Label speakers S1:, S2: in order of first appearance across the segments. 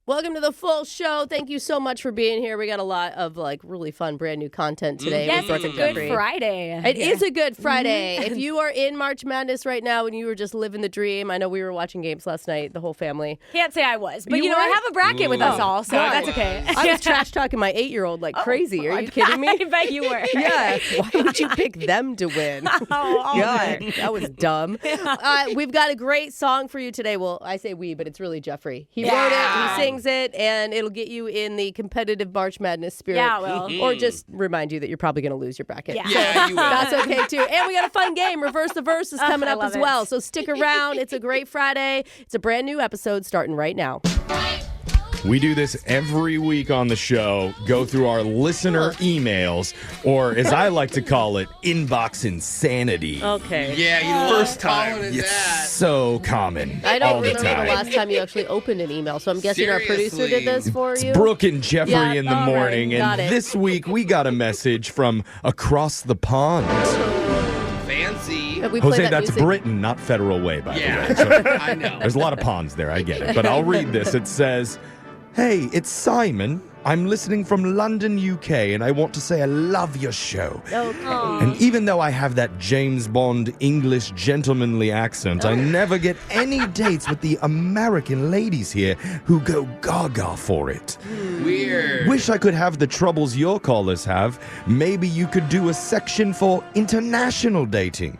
S1: Welcome to the full show. Thank you so much for being here. We got a lot of really fun brand new content today.
S2: Yes,
S1: with
S2: it's
S1: Brooke
S2: a
S1: and
S2: Good
S1: Jeffrey.
S2: Friday.
S1: It is a Good Friday. If you are in March Madness right now and you were just living the dream, I know we were watching games last night, the whole family.
S2: Can't say I was, but
S1: You
S2: I
S1: were?
S2: have a bracket with us all, so that's okay.
S1: I was trash talking my 8-year-old like crazy. Are you kidding me?
S2: I bet you were.
S1: Yeah. Why would you pick them to win? God, that was dumb. We've got a great song for you today. Well, I say we, but it's really Jeffrey. He wrote it, he sings it, and it'll get you in the competitive March Madness spirit.
S2: Yeah, it will.
S1: Or just remind you that you're probably going to lose your bracket.
S2: Yeah.
S3: You will.
S1: That's okay, too. And we got a fun game. Reverse the Verse is coming
S2: I
S1: up
S2: love
S1: as well.
S2: it.
S1: So stick around. It's a great Friday. It's a brand new episode starting right now.
S4: We do this every week on the show, go through our listener emails, or as I like to call it, inbox insanity.
S1: Okay.
S3: Yeah, you
S4: First time.
S3: Is
S4: It's
S3: that?
S4: so common.
S1: I
S4: all
S1: don't
S4: the
S1: remember
S4: time.
S1: the last time you actually opened an email, so I'm guessing our producer
S3: Seriously.
S1: did this for you.
S4: Brooke and Jeffrey
S1: Yeah,
S4: in the
S1: all right,
S4: morning,
S1: got
S4: and
S1: it.
S4: this week we got a message from across the pond.
S3: Fancy.
S1: We play
S4: Jose,
S1: that
S4: that's
S1: music.
S4: Britain, not Federal Way, by the way.
S3: Yeah,
S4: So
S3: I know.
S4: there's a lot of ponds there, I get it. But I'll read this. It says, "Hey, it's Simon. I'm listening from London, UK, and I want to say I love your show.
S1: Okay.
S4: And even though I have that James Bond English gentlemanly accent, I never get any dates with the American ladies here who go gaga for it.
S3: Weird.
S4: Wish I could have the troubles your callers have. Maybe you could do a section for international dating.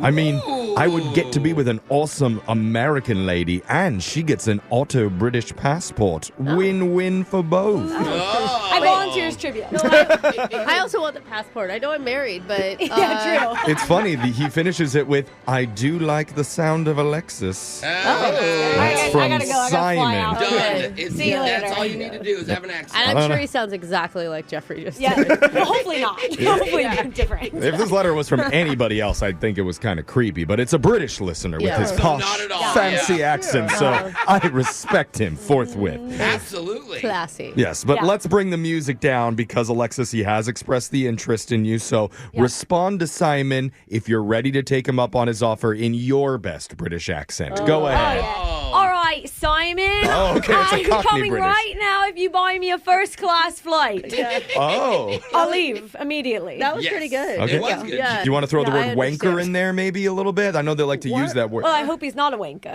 S4: I mean, I would get to be with an awesome American lady, and she gets an auto-British passport. Win-win for both."
S3: Oh.
S2: I volunteer as trivia.
S1: I also want the passport. I know I'm married, but
S2: Yeah, true.
S4: It's funny, he finishes it with, "I do like the sound of Alexis."
S2: All right,
S4: That's
S2: guys,
S4: from
S2: I gotta go. I gotta fly
S4: Simon.
S2: out.
S3: Done.
S1: Okay.
S3: It's,
S2: See you
S3: that's
S2: later.
S3: all you need to do is have an accent.
S1: And I'm sure he sounds exactly like Jeffrey just
S2: Yeah,
S1: did.
S2: well, hopefully not. Hopefully different.
S4: If this letter was from anybody else, I'd think it was kind of creepy, but it's a British listener with
S1: Yeah.
S4: his
S1: So
S4: posh,
S3: not at all.
S4: fancy
S3: Yeah.
S4: accent, so I respect him forthwith.
S3: Absolutely.
S1: Classy.
S4: Yes, but
S2: Yeah.
S4: let's bring the music down because, Alexis, he has expressed the interest in you. So respond to Simon if you're ready to take him up on his offer in your best British accent. Go ahead.
S2: All right, Simon.
S4: Oh, okay, it's a
S2: I'm
S4: Cockney
S2: coming
S4: British.
S2: right now if you buy me a first-class flight.
S4: Oh.
S2: I'll leave immediately.
S1: That was
S3: Yes.
S1: pretty good.
S4: Okay.
S3: It was good.
S1: Yeah.
S4: Do you want to throw the
S1: Yeah, I
S4: word wanker
S1: understand.
S4: in there maybe a little bit? I know they like to use that word.
S2: Well, I hope he's not a wanker.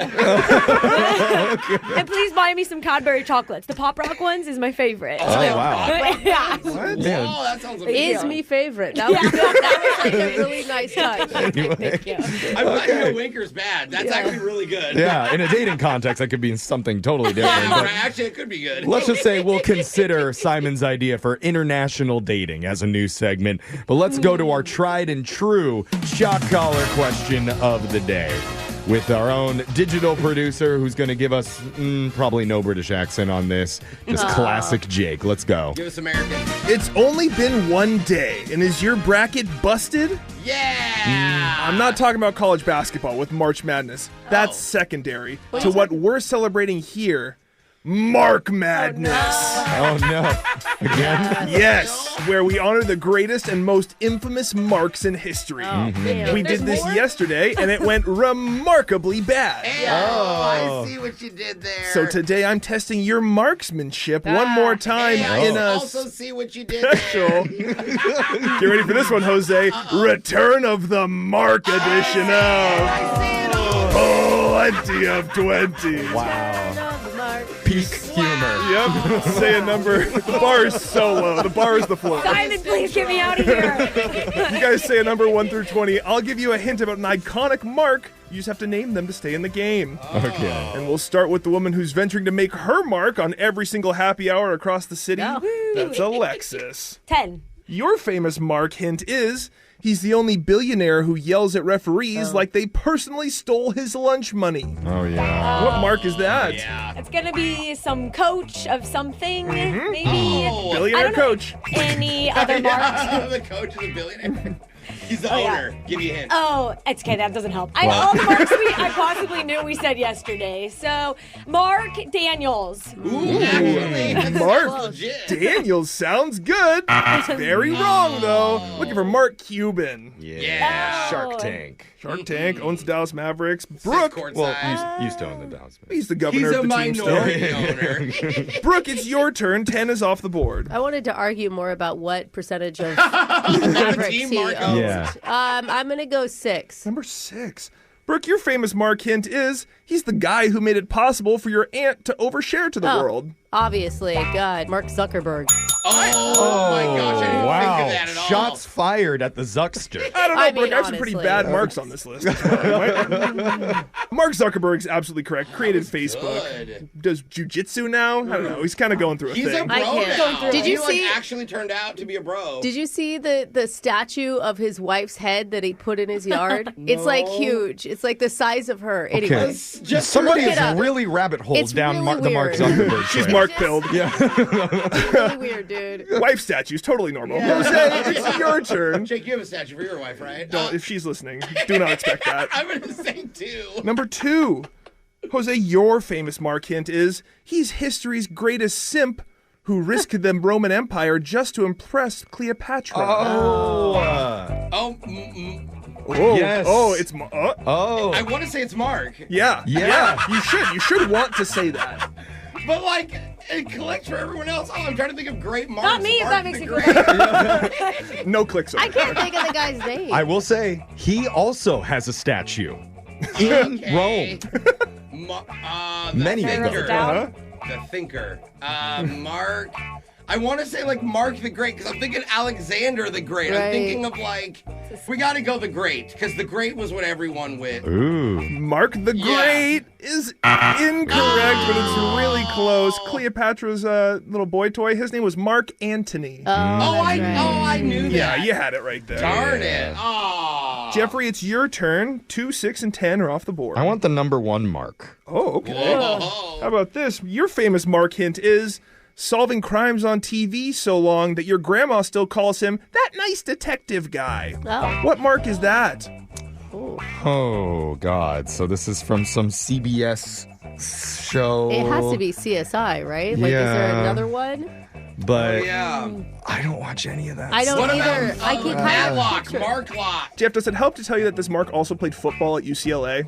S2: And please buy me some Cadbury chocolates. The Pop Rock ones is my favorite.
S4: Oh, wow.
S2: Yeah.
S4: What?
S3: Oh,
S4: Man.
S3: that sounds amazing.
S1: Is me favorite. That was good. That was like a really nice touch.
S4: Anyway.
S3: I'm glad you know Winker's bad. That's actually really good.
S4: Yeah, in a dating context, that could be something totally different.
S3: Right,
S4: But
S3: actually, it could be good.
S4: let's just say we'll consider Simon's idea for international dating as a new segment. But let's go to our tried and true shot collar question of the day with our own digital producer who's going to give us probably no British accent on this. Just classic Jake. Let's go.
S3: Give us American.
S5: It's only been one day, and is your bracket busted?
S3: Yeah.
S5: I'm not talking about college basketball with March Madness. That's secondary to what we're celebrating here. Mark Madness.
S4: Oh, no. Again?
S5: Yes, where we honor the greatest and most infamous marks in history.
S1: Damn.
S5: We did this yesterday, and it went remarkably bad.
S3: I see what you did there.
S5: So today I'm testing your marksmanship one more time
S3: Hey,
S5: in
S3: I
S5: a
S3: also see what you did there.
S5: special. Get ready for this one, Jose. Return of the Mark edition of 20 of 20.
S4: Wow. Peak humor.
S5: Yep. Say a number. The bar is so low. The bar is the floor.
S2: Simon, please get me out of here.
S5: You guys say a number 1 through 20. I'll give you a hint about an iconic mark. You just have to name them to stay in the game.
S4: Okay.
S5: And we'll start with the woman who's venturing to make her mark on every single happy hour across the city. That's Alexis.
S2: 10.
S5: Your famous mark hint is he's the only billionaire who yells at referees like they personally stole his lunch money.
S4: Oh, yeah.
S5: What mark is that?
S3: Yeah.
S2: It's gonna be some coach of something, maybe.
S3: Oh,
S2: I
S5: Billionaire
S2: don't know.
S5: coach.
S2: Any other mark?
S3: Yeah, the coach is a billionaire. He's the owner. Give you a hint.
S2: Oh, it's okay. That doesn't help. All the marks I possibly knew we said yesterday. So, Mark Daniels.
S3: Ooh, actually, that's
S5: Mark
S3: legit.
S5: Daniels sounds good. It's very wrong, though. Looking for Mark Cuban.
S4: Yeah.
S2: Oh.
S4: Shark Tank.
S5: Shark Tank, owns the Dallas Mavericks.
S3: Sits
S5: Brooke,
S3: courtside.
S4: Used to own the Dallas.
S5: he's the governor
S3: He's a
S5: of the team still.
S3: minority owner.
S5: Brooke, it's your turn. 10 is off the board.
S1: I wanted to argue more about what percentage of Mavericks
S3: team
S1: he
S3: Mark
S1: owns.
S4: Yeah.
S1: I'm going to go 6.
S5: Number 6. Brooke, your famous Mark hint is he's the guy who made it possible for your aunt to overshare to the world.
S1: Obviously, God, Mark Zuckerberg.
S3: Oh my gosh, I didn't
S4: Wow.
S3: think of that at all.
S4: Shots fired at the Zuckster.
S5: I don't know,
S1: I
S5: Brooke.
S1: mean,
S5: I have some pretty
S1: honestly.
S5: bad marks on this list. Mark Zuckerberg's absolutely correct. Created Facebook.
S3: Good.
S5: Does jujitsu now? I don't know. He's kind of going through a
S3: He's a
S5: thing.
S3: bro
S1: I can't.
S3: now.
S1: Did you
S3: he,
S1: see-
S3: actually turned out to be a bro.
S1: Did you see the statue of his wife's head that he put in his yard? It's like huge. It's like the size of her. Anyway,
S3: Just
S4: Somebody
S1: look
S4: has
S1: it up.
S4: really rabbit holed
S1: It's
S4: down
S1: really
S4: the Mark
S1: weird.
S4: Zuckerberg.
S5: She's
S4: trail.
S5: Mark pilled.
S1: it's really weird, dude.
S5: Wife statues, totally normal. Jose, it's your turn.
S3: Jake, you have a statue for your wife, right?
S5: Don't, if she's listening, do not expect that.
S3: I'm gonna say 2.
S5: Number 2. Jose, your famous Mark hint is he's history's greatest simp who risked the Roman Empire just to impress Cleopatra.
S4: Oh.
S5: Oh,
S4: yes.
S5: Oh, it's
S4: Oh.
S3: I want to say it's Mark,
S5: yeah.
S4: Yeah.
S5: You should. You should want to say that.
S3: but like it collects for everyone else. Oh, I'm trying to think of great Marks.
S2: Not me, if that
S3: Mark
S2: makes
S3: the
S2: it
S3: Great.
S5: No clicks.
S1: I can't think of the guy's name.
S4: I will say he also has a statue in Rome.
S3: The
S4: Many of
S3: thinker.
S4: them.
S3: The thinker. Mark. I want to say like Mark the Great because I'm thinking Alexander the Great. I'm
S1: Right.
S3: thinking of like we got to go the Great because the Great was what everyone went.
S4: Ooh.
S5: Mark the
S3: Yeah.
S5: Great is incorrect, but it's really close. Cleopatra's little boy toy, his name was Mark Antony.
S3: I knew
S5: yeah,
S3: that.
S5: you had it right there.
S3: Darn it. Aw.
S5: Jeffrey, it's your turn. 2, 6, and 10 are off the board.
S4: I want the number 1 mark.
S5: Oh, okay.
S3: Whoa.
S5: How about this? Your famous Mark hint is solving crimes on TV so long that your grandma still calls him that nice detective guy.
S1: Oh.
S5: What Mark is that?
S4: Oh, God. So this is from some CBS show.
S1: It has to be CSI, right? Like, is there
S4: Yeah.
S1: another one?
S4: But
S3: Yeah.
S4: I don't watch any of that.
S1: I don't
S3: What
S1: either.
S3: about
S1: I can kind of
S3: Matlock?
S1: picture.
S3: Mark Lock.
S5: Jeff, does it help to tell you that this Mark also played football at UCLA?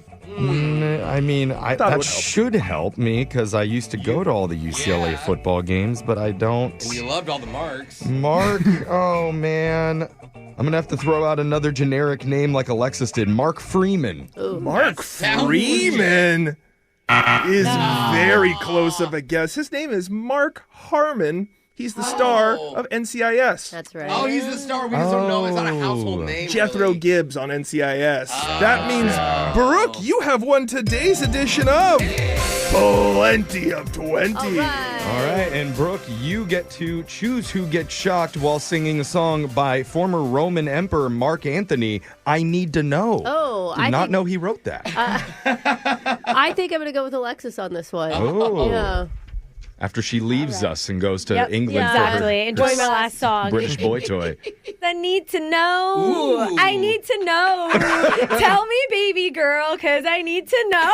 S4: I mean,
S5: Thought it
S4: that
S5: would help.
S4: should help me because I used to go to all the UCLA
S3: Yeah.
S4: football games, but I don't.
S3: And you loved all the Marks.
S4: Mark, oh man. I'm going to have to throw out another generic name like Alexis did. Mark Freeman.
S5: Mark
S3: sounds
S5: Freeman is very close of a guess. His name is Mark Harmon. He's the star of NCIS.
S1: That's right.
S3: Oh, he's the star. We just don't know. It's not a household name.
S5: Jethro
S3: really.
S5: Gibbs on NCIS. That means, Brooke, you have won today's edition of Plenty of 20.
S1: All right.
S4: All right, and Brooke, you get to choose who gets shocked while singing a song by former Roman Emperor Mark Antony, I Need to Know.
S1: Oh,
S4: Did
S1: I
S4: not
S1: think-
S4: know he wrote that.
S1: I think I'm going to go with Alexis on this one.
S4: Oh.
S1: Yeah.
S4: After she leaves us and goes to
S2: Yep,
S4: England
S2: exactly.
S4: for her
S2: Enjoy my last song.
S4: British boy toy.
S2: I need to know.
S3: Ooh.
S2: I need to know. Tell me, baby girl, because I need to know.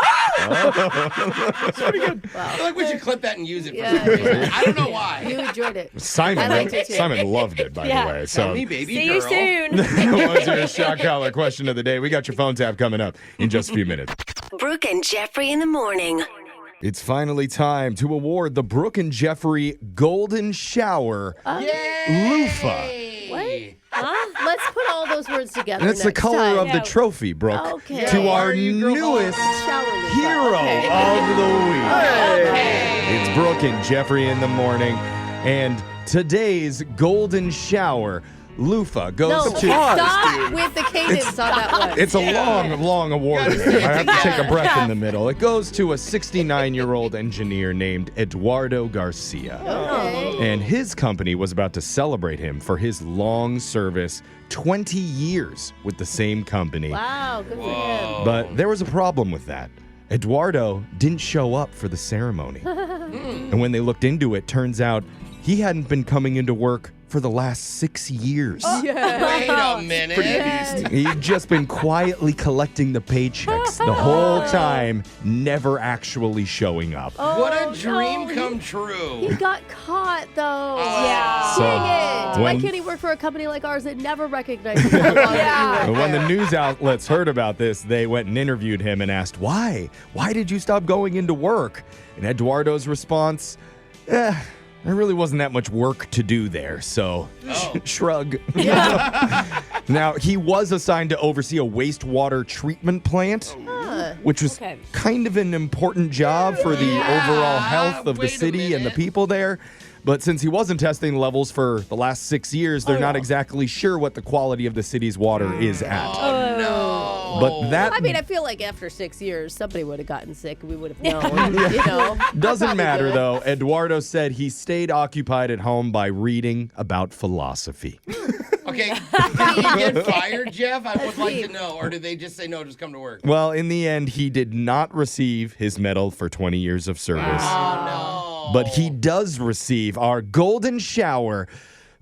S3: I feel like we should clip that and use it for
S1: Yeah.
S3: some reason. I don't know why.
S1: You enjoyed it. I
S4: Simon,
S1: liked it too.
S4: Simon loved it, by
S2: Yeah.
S4: the way.
S3: Tell
S4: So
S3: me, baby
S2: See
S3: girl.
S2: you soon.
S4: that was your shock collar question of the day. We got your phone tap coming up in just a few minutes.
S6: Brooke and Jeffrey in the morning.
S4: It's finally time to award the Brooke and Jeffrey Golden Shower Loofah.
S1: Let's put all those words together.
S4: And it's the
S1: next
S4: color
S1: time.
S4: of the trophy, Brooke.
S1: Okay.
S4: To our
S3: Are you, girl
S4: newest
S1: Shower loofah.
S4: hero
S1: Okay.
S4: of the week.
S1: Okay.
S4: It's Brooke and Jeffrey in the morning. And today's Golden Shower Loofah goes
S1: No,
S4: to...
S1: stop with the cadence on that one.
S4: It's a long award. I have to take a breath in the middle. It goes to a 69-year-old engineer named Eduardo Garcia.
S1: Okay.
S4: And his company was about to celebrate him for his long service, 20 years with the same company.
S1: Wow, good for him.
S4: But there was a problem with that. Eduardo didn't show up for the ceremony. And when they looked into it, turns out he hadn't been coming into work for the last 6 years.
S3: Wait a minute.
S4: He'd just been quietly collecting the paychecks the whole time, never actually showing up.
S3: What a dream come true.
S1: He got caught, though.
S2: Yeah.
S1: Dang it. Why
S4: when-
S1: can't he work for a company like ours that never recognizes how long he worked
S4: When the
S1: there?
S4: news outlets heard about this, they went and interviewed him and asked, why? Why did you stop going into work? And Eduardo's response, there really wasn't that much work to do there, so shrug. Now, he was assigned to oversee a wastewater treatment plant, which was kind of an important job for the overall health of the
S3: Wait a
S4: city and the
S3: minute.
S4: people there. But since he wasn't testing levels for the last 6 years, they're not exactly sure what the quality of the city's water is at.
S3: Oh, no.
S4: But that
S1: I mean, I feel like after 6 years, somebody would have gotten sick and we would have known, you know.
S4: doesn't
S1: Probably
S4: matter,
S1: good.
S4: though. Eduardo said he stayed occupied at home by reading about philosophy.
S3: Okay, did he get fired, Jeff? I would like to know. Or did they just say, no, just come to work?
S4: Well, in the end, he did not receive his medal for 20 years of service.
S3: Oh, no.
S4: But he does receive our golden shower,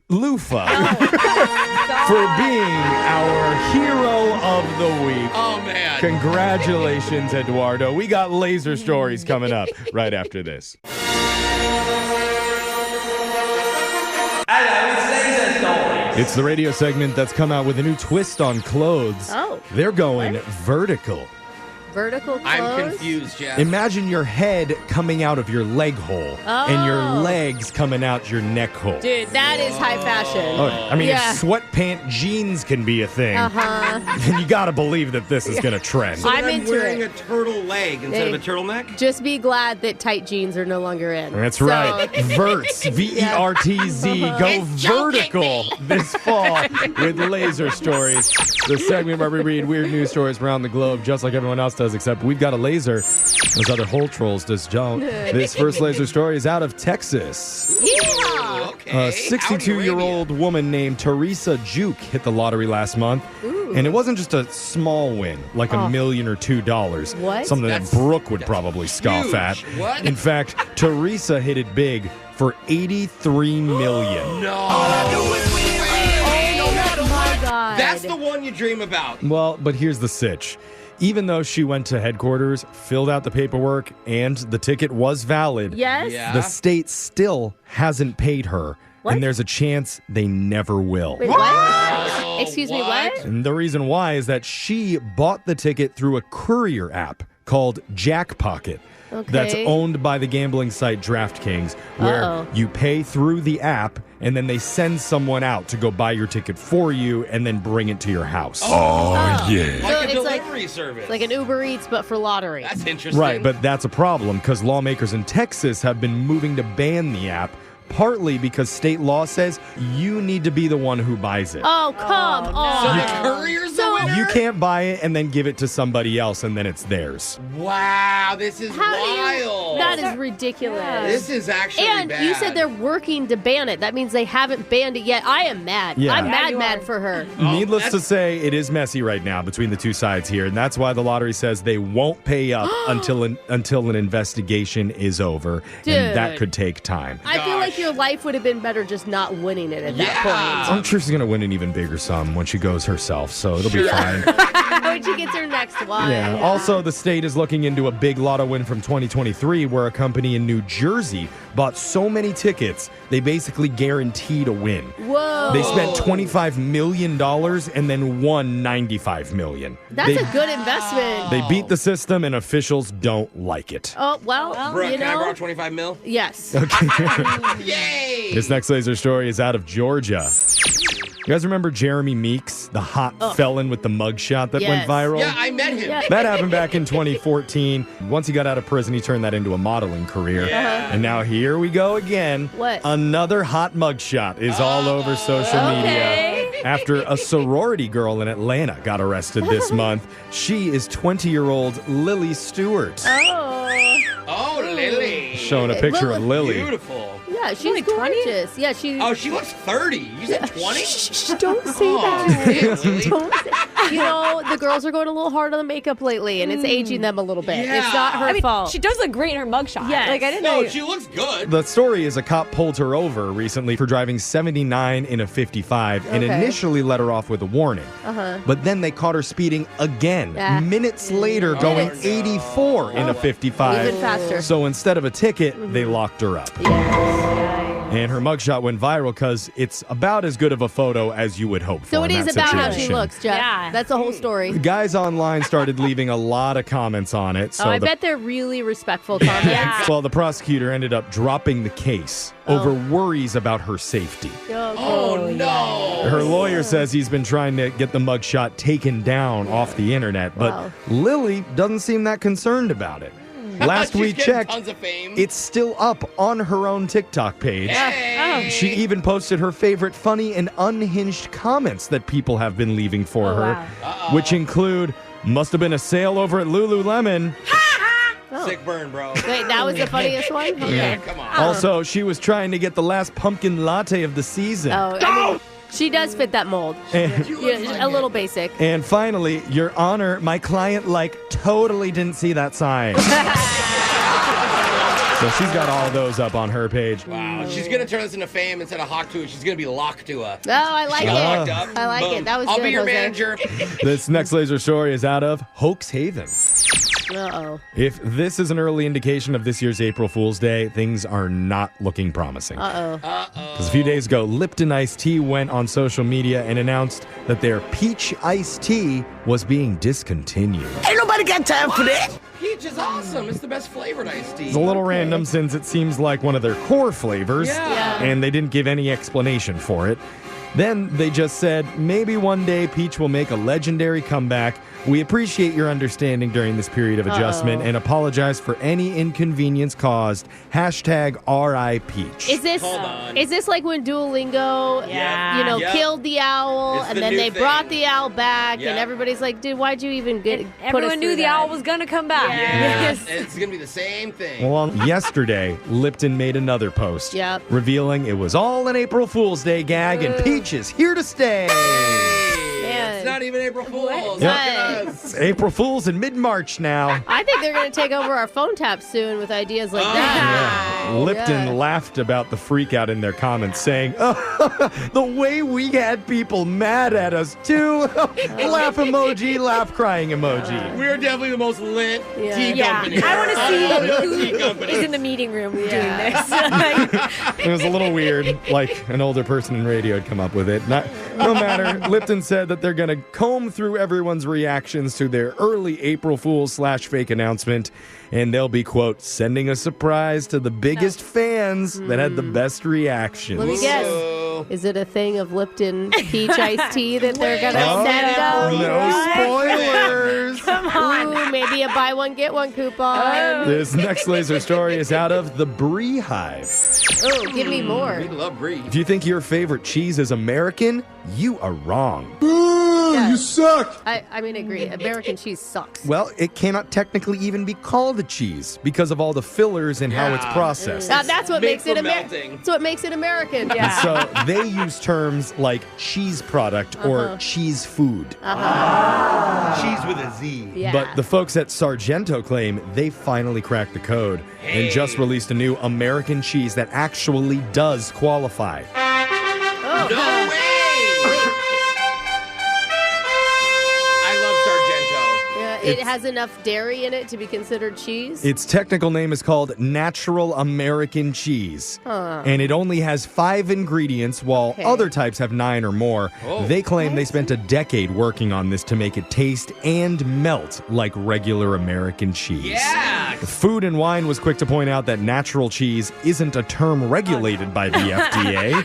S4: loofah, for being our hero of the week.
S3: Oh, man.
S4: Congratulations, Eduardo. We got laser stories coming up right after this. It's the radio segment that's come out with a new twist on clothes.
S1: Oh.
S4: They're going vertical.
S1: Vertical clothes?
S3: I'm confused, Jeff.
S4: Imagine your head coming out of your leg hole and your legs coming out your neck hole.
S1: Dude, that is high fashion.
S4: Oh, I mean,
S1: Yeah.
S4: if sweatpant jeans can be a thing, then you gotta believe that this is gonna trend.
S3: So
S1: I'm
S3: then
S1: into
S3: wearing
S1: it.
S3: a turtle leg instead of a
S1: Hey.
S3: turtleneck?
S1: Just be glad that tight jeans are no longer in.
S4: That's
S1: So-
S4: right. Verts, V-E-R-T-Z. Go
S3: It's joking
S4: vertical this fall with Laser Stories. The segment where we read weird news stories from around the globe, just like everyone else does, except we've got a laser. Those other hole trolls just don't. This first laser story is out of Texas.
S1: Yeah.
S3: Okay.
S4: A 62-year-old
S3: Howdy,
S4: woman named Teresa Juke hit the lottery last month. And it wasn't just a small win, like $1 million or $2.
S1: What?
S4: Something
S3: That's-
S4: that Brooke would probably scoff
S3: huge.
S4: at.
S3: What?
S4: In fact, Teresa hit it big for $83 million.
S3: No.
S1: Oh my God.
S3: That's the one you dream about.
S4: Well, but here's the sitch. Even though she went to headquarters, filled out the paperwork, and the ticket was valid,
S1: Yes?
S3: Yeah.
S4: the state still hasn't paid her.
S1: What?
S4: And there's a chance they never will.
S1: Wait, what? Excuse me, what?
S4: And the reason why is that she bought the ticket through a courier app called Jackpocket.
S1: Okay.
S4: That's owned by the gambling site DraftKings, where
S1: Uh-oh.
S4: you pay through the app and then they send someone out to go buy your ticket for you and then bring it to your house.
S1: yeah.
S3: Like
S1: So
S3: a
S1: it's like-
S3: delivery service.
S1: Like an Uber Eats, but for lottery.
S3: That's interesting.
S4: Right, but that's a problem because lawmakers in Texas have been moving to ban the app, partly because state law says you need to be the one who buys it.
S1: Oh, come
S3: So
S1: on.
S3: the courier's the winner?
S4: You can't buy it and then give it to somebody else and then it's theirs.
S3: Wow, this is
S1: How do you-
S3: wild.
S1: That is ridiculous.
S3: This is actually
S1: And
S3: bad.
S1: you said they're working to ban it. That means they haven't banned it yet. I am mad.
S4: Yeah.
S1: I'm
S4: Yeah,
S1: mad,
S2: you
S1: mad
S2: are.
S1: for her.
S4: Needless to
S3: that's-
S4: say, it is messy right now between the two sides here, and that's why the lottery says they won't pay up until an investigation is over, and that
S1: Dude.
S4: could take time.
S1: I feel like
S3: Gosh.
S1: your life would have been better just not winning it at
S3: Yeah.
S1: that
S4: I'm sure she's gonna win an even bigger sum when she goes herself, so it'll be
S3: Sure.
S4: fine.
S1: point. When she gets her next one.
S4: Yeah. Also, the state is looking into a big lotto win from 2023 where a company in New Jersey bought so many tickets, they basically guaranteed a win.
S1: Whoa.
S4: They spent $25 million and then won $95 million.
S1: That's
S4: they,
S1: a good investment.
S4: They beat the system and officials don't like it.
S1: Oh, well,
S3: Brooke,
S1: you
S3: can I borrow
S1: know.
S3: 25 mil?
S1: Yes.
S3: Yay!
S4: This next laser story is out of Georgia. You guys remember Jeremy Meeks, the hot felon with the mugshot that went
S1: Yes.
S4: viral?
S3: Yeah, I met him.
S1: Yeah.
S4: That happened back in 2014. Once he got out of prison, he turned that into a modeling career.
S3: Yeah.
S4: And now here we go again.
S1: What?
S4: Another hot mugshot is all over social
S1: Okay.
S4: media. After a sorority girl in Atlanta got arrested this month, she is 20-year-old Lily Stewart.
S1: Oh.
S3: Oh, Lily.
S4: Showing a picture of Lily.
S3: Beautiful.
S1: Yeah, Yeah, she's
S2: only 20?
S1: gorgeous. Yeah, she.
S3: Oh, she looks 30. You said 20?
S1: Don't say that.
S3: Damn, Lily.
S1: Don't say. You know, the girls are going a little hard on the makeup lately, and it's aging them a little bit.
S3: Yeah.
S1: It's not her fault.
S2: She does look great in her mugshot.
S1: Yes.
S2: Like, I didn't know.
S3: No, she looks good.
S4: The story is a cop pulled her over recently for driving 79 in a 55 and
S1: Okay.
S4: initially let her off with a warning. But then they caught her speeding again minutes later, going 84 in a 55.
S1: Even faster.
S4: So instead of a ticket, they locked her up. And her mugshot went viral because it's about as good of a photo as you would hope for.
S1: So it
S4: in
S1: is
S4: that
S1: about how she
S4: situation.
S1: looks, Jeff.
S2: Yeah.
S1: That's the whole story.
S4: Guys online started leaving a lot of comments on it. So
S1: I
S4: the
S1: bet they're really respectful comments.
S2: Yeah.
S4: Well, the prosecutor ended up dropping the case over worries about her safety.
S3: Oh, no.
S4: Her lawyer says he's been trying to get the mugshot taken down off the internet, but
S1: Wow.
S4: Lily doesn't seem that concerned about it. Last
S3: She's
S4: we
S3: getting
S4: checked,
S3: tons of fame.
S4: it's still up on her own TikTok page.
S3: Hey.
S4: She even posted her favorite funny and unhinged comments that people have been leaving for her, which include, must have been a sale over at Lululemon.
S3: Sick burn, bro.
S1: Wait, that was the funniest one? Okay.
S3: Yeah, come on.
S4: Also, she was trying to get the last pumpkin latte of the season.
S1: Oh, I mean, she does fit that mold.
S4: And,
S3: You look
S1: Yeah,
S3: like
S1: a
S3: it.
S1: little basic.
S4: and finally, Your Honor, my client, totally didn't see that sign. So she's got all those up on her page.
S3: Wow, she's gonna turn this into fame instead of hot to it. She's gonna be locked to a.
S1: Oh, I like
S3: She got locked
S1: it.
S3: up.
S1: I like
S3: Boom.
S1: it. That was
S3: I'll
S1: good,
S3: be your
S1: Jose.
S3: manager.
S4: This next laser story is out of Hoax Haven.
S1: Uh-oh.
S4: If this is an early indication of this year's April Fool's Day, things are not looking promising.
S1: Uh-oh.
S4: Because a few days ago, Lipton Iced Tea went on social media and announced that their peach iced tea was being discontinued.
S7: Ain't nobody got time for that.
S3: Peach is awesome. It's the best flavored iced tea.
S4: It's a little random since it seems like one of their core flavors,
S3: Yeah.
S4: and they didn't give any explanation for it. Then they just said, maybe one day Peach will make a legendary comeback. We appreciate your understanding during this period of adjustment and apologize for any inconvenience caused. Hashtag RI Peach.
S3: Hold on.
S1: Is this like when Duolingo,
S2: Yeah.
S3: Yep.
S1: killed the owl,
S3: It's
S1: and
S3: the
S1: then
S3: new
S1: they
S3: thing.
S1: brought the owl back,
S3: Yep.
S1: and everybody's like, dude, why'd you even put us
S2: Everyone knew
S1: through
S2: the
S1: that?
S2: owl was going to come back.
S3: Yes. It's gonna be the same thing.
S4: Well, yesterday, Lipton made another post
S1: Yep.
S4: revealing it was all an April Fool's Day gag and Peach is here to stay.
S1: Man.
S3: It's not even April Fool's.
S4: Yep.
S3: Look at us.
S4: It's April Fool's in mid-March now.
S1: I think they're going to take over our phone taps soon with ideas like that.
S4: Lipton
S1: Yeah.
S4: laughed about the freak out in their comments, saying, oh, the way we had people mad at us, too. Laugh emoji, laugh crying emoji.
S3: We're definitely the most lit tea
S2: Yeah,
S3: company.
S2: I want to see
S3: tea
S2: who
S3: company.
S2: is in the meeting room doing this. Like,
S4: It was a little weird, like an older person in radio had come up with it. No matter, Lipton said that they're going to comb through everyone's reactions to their early April Fool's / fake announcement, and they'll be, quote, sending a surprise to the biggest fans that had the best reactions.
S1: Let me guess.
S3: So,
S1: Is it a thing of Lipton peach iced tea that they're going to
S4: Oh,
S1: send out?
S4: no spoilers.
S1: Ooh, maybe a buy one, get one coupon.
S4: This next laser story is out of the Brie Hive.
S1: Oh, give me more.
S3: we love Brie.
S4: If you think your favorite cheese is American, you are wrong.
S1: You suck. I agree. American cheese sucks.
S4: Well, it cannot technically even be called a cheese because of all the fillers and how it's processed.
S1: That's what
S3: made
S1: makes it
S3: for
S1: American.
S3: melting.
S1: That's what makes it American.
S2: Yeah.
S4: So they use terms like cheese product or cheese food.
S3: Cheese with a Z.
S1: Yeah.
S4: But the folks at Sargento claim they finally cracked the code and just released a new American cheese that actually does qualify.
S3: No way! I love Sargento.
S1: Yeah, it has enough dairy in it to be considered cheese.
S4: Its technical name is called Natural American Cheese. And it only has 5 ingredients, while other types have 9 or more.
S3: Oh.
S4: They claim they spent a decade working on this to make it taste and melt like regular American cheese.
S3: Yeah!
S4: Food and Wine was quick to point out that natural cheese isn't a term regulated by the FDA.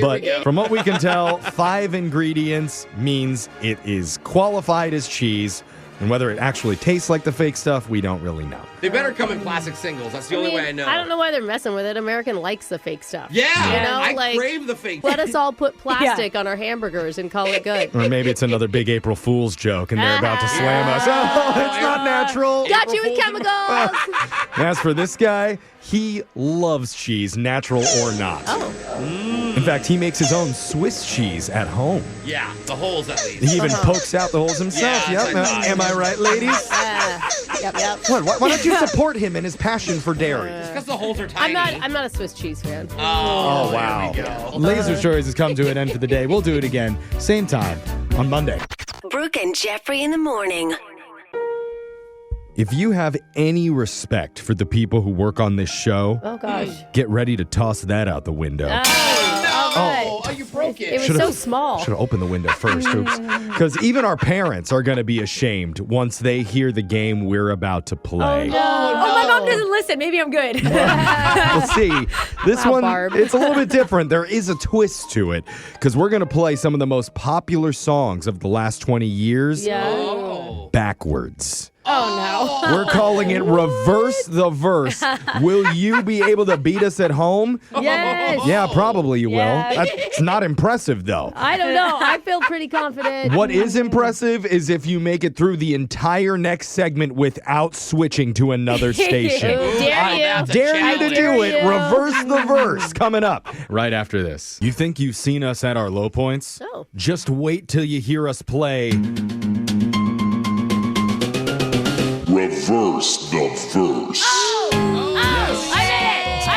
S4: But from what we can tell, 5 ingredients means it is qualified as cheese. And whether it actually tastes like the fake stuff, we don't really know.
S3: They better come in plastic singles. That's the only way I know.
S1: I don't know why they're messing with it. American likes the fake stuff.
S3: Yeah,
S1: you know,
S3: I crave the fake
S1: Let
S3: stuff.
S1: us all put plastic on our hamburgers and call it good.
S4: Or maybe it's another big April Fool's joke and they're about to slam us. Oh, it's not natural.
S1: Got you with chemicals.
S4: As for this guy, he loves cheese, natural or not. In fact, he makes his own Swiss cheese at home.
S3: Yeah, the holes at least.
S4: He even pokes out the holes himself.
S3: Yeah,
S4: Yep.
S3: that's
S4: Am I right, ladies?
S1: Yep.
S4: Why don't you support him in his passion for dairy?
S3: Because the holes are tiny.
S1: I'm not a Swiss cheese fan.
S3: Oh,
S4: wow.
S3: There we go.
S4: Laser Stories has come to an end for the day. We'll do it again, same time, on Monday.
S6: Brooke and Jeffrey in the morning.
S4: If you have any respect for the people who work on this show,
S1: Oh, gosh.
S4: get ready to toss that out the window.
S3: Oh, you broke it.
S1: It was so small.
S4: Should have opened the window first, oops. Because even our parents are going to be ashamed once they hear the game we're about to play.
S1: No.
S2: Oh, my mom doesn't listen. Maybe I'm good.
S4: We'll see. This
S1: Wow,
S4: one,
S1: Barb.
S4: it's a little bit different. There is a twist to it because we're going to play some of the most popular songs of the last 20 years backwards.
S1: Oh,
S4: We're calling it Reverse the Verse. Will you be able to beat us at home?
S1: no. Yes.
S4: Yeah, probably you
S1: Yeah.
S4: will. That's not impressive, though.
S1: I don't know. I feel pretty confident.
S4: What is impressive is if you make it through the entire next segment without switching to another station.
S1: Ooh, dare you.
S3: that's a
S4: Dare you to
S3: challenge.
S4: do it.
S1: you.
S4: Reverse the verse coming up right after this. You think you've seen us at our low points?
S1: No.
S4: Just wait till you hear us play.
S8: Reverse the verse.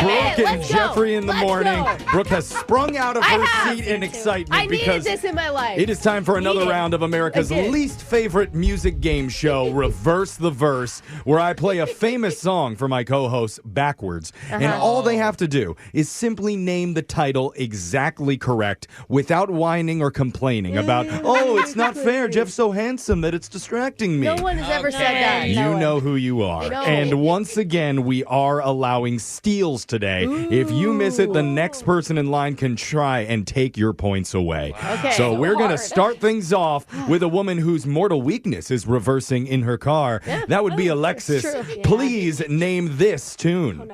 S4: Brooke and
S1: Let's go.
S4: Jeffrey in the
S1: Let's
S4: morning.
S1: go.
S4: Brooke has sprung out of
S1: I
S4: her
S1: have.
S4: seat in excitement
S1: I needed
S4: because
S1: this in my life.
S4: it is time for another
S1: Needed.
S4: round of America's
S1: I did.
S4: least favorite music game show, Reverse the Verse, where I play a famous song for my co-hosts backwards. And all they have to do is simply name the title exactly correct without whining or complaining about, oh, it's not fair. Jeff's so handsome that it's distracting me.
S1: No one has ever said that.
S4: You know who you are.
S1: No.
S4: And once again, we are allowing steals today. If you miss it, the next person in line can try and take your points away.
S1: Okay.
S4: So we're going to
S1: hard.
S4: start things off with a woman whose mortal weakness is reversing in her car. That would be Alexis.
S1: true. Yeah.
S4: Please name this tune.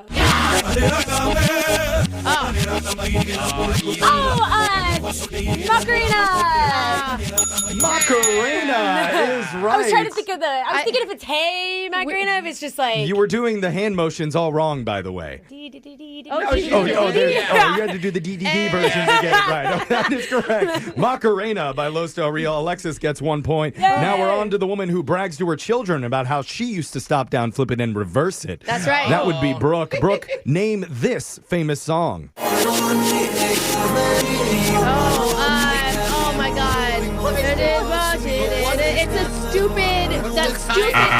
S4: Macarena is right.
S2: I was trying to think of I was thinking if it's Hey Macarena, if it's just like.
S4: You were doing the hand motions all wrong, by the way.
S1: Oh,
S4: you had to do the DDD version to get it right. Oh, that is correct. Macarena by Los Del Rio. Alexis gets 1 point. Now we're on to the woman who brags to her children about how she used to stop down, flip it, and reverse it.
S1: That's right.
S4: That would be Brooke. Brooke, name this famous song.
S1: Oh my God. It's a stupid,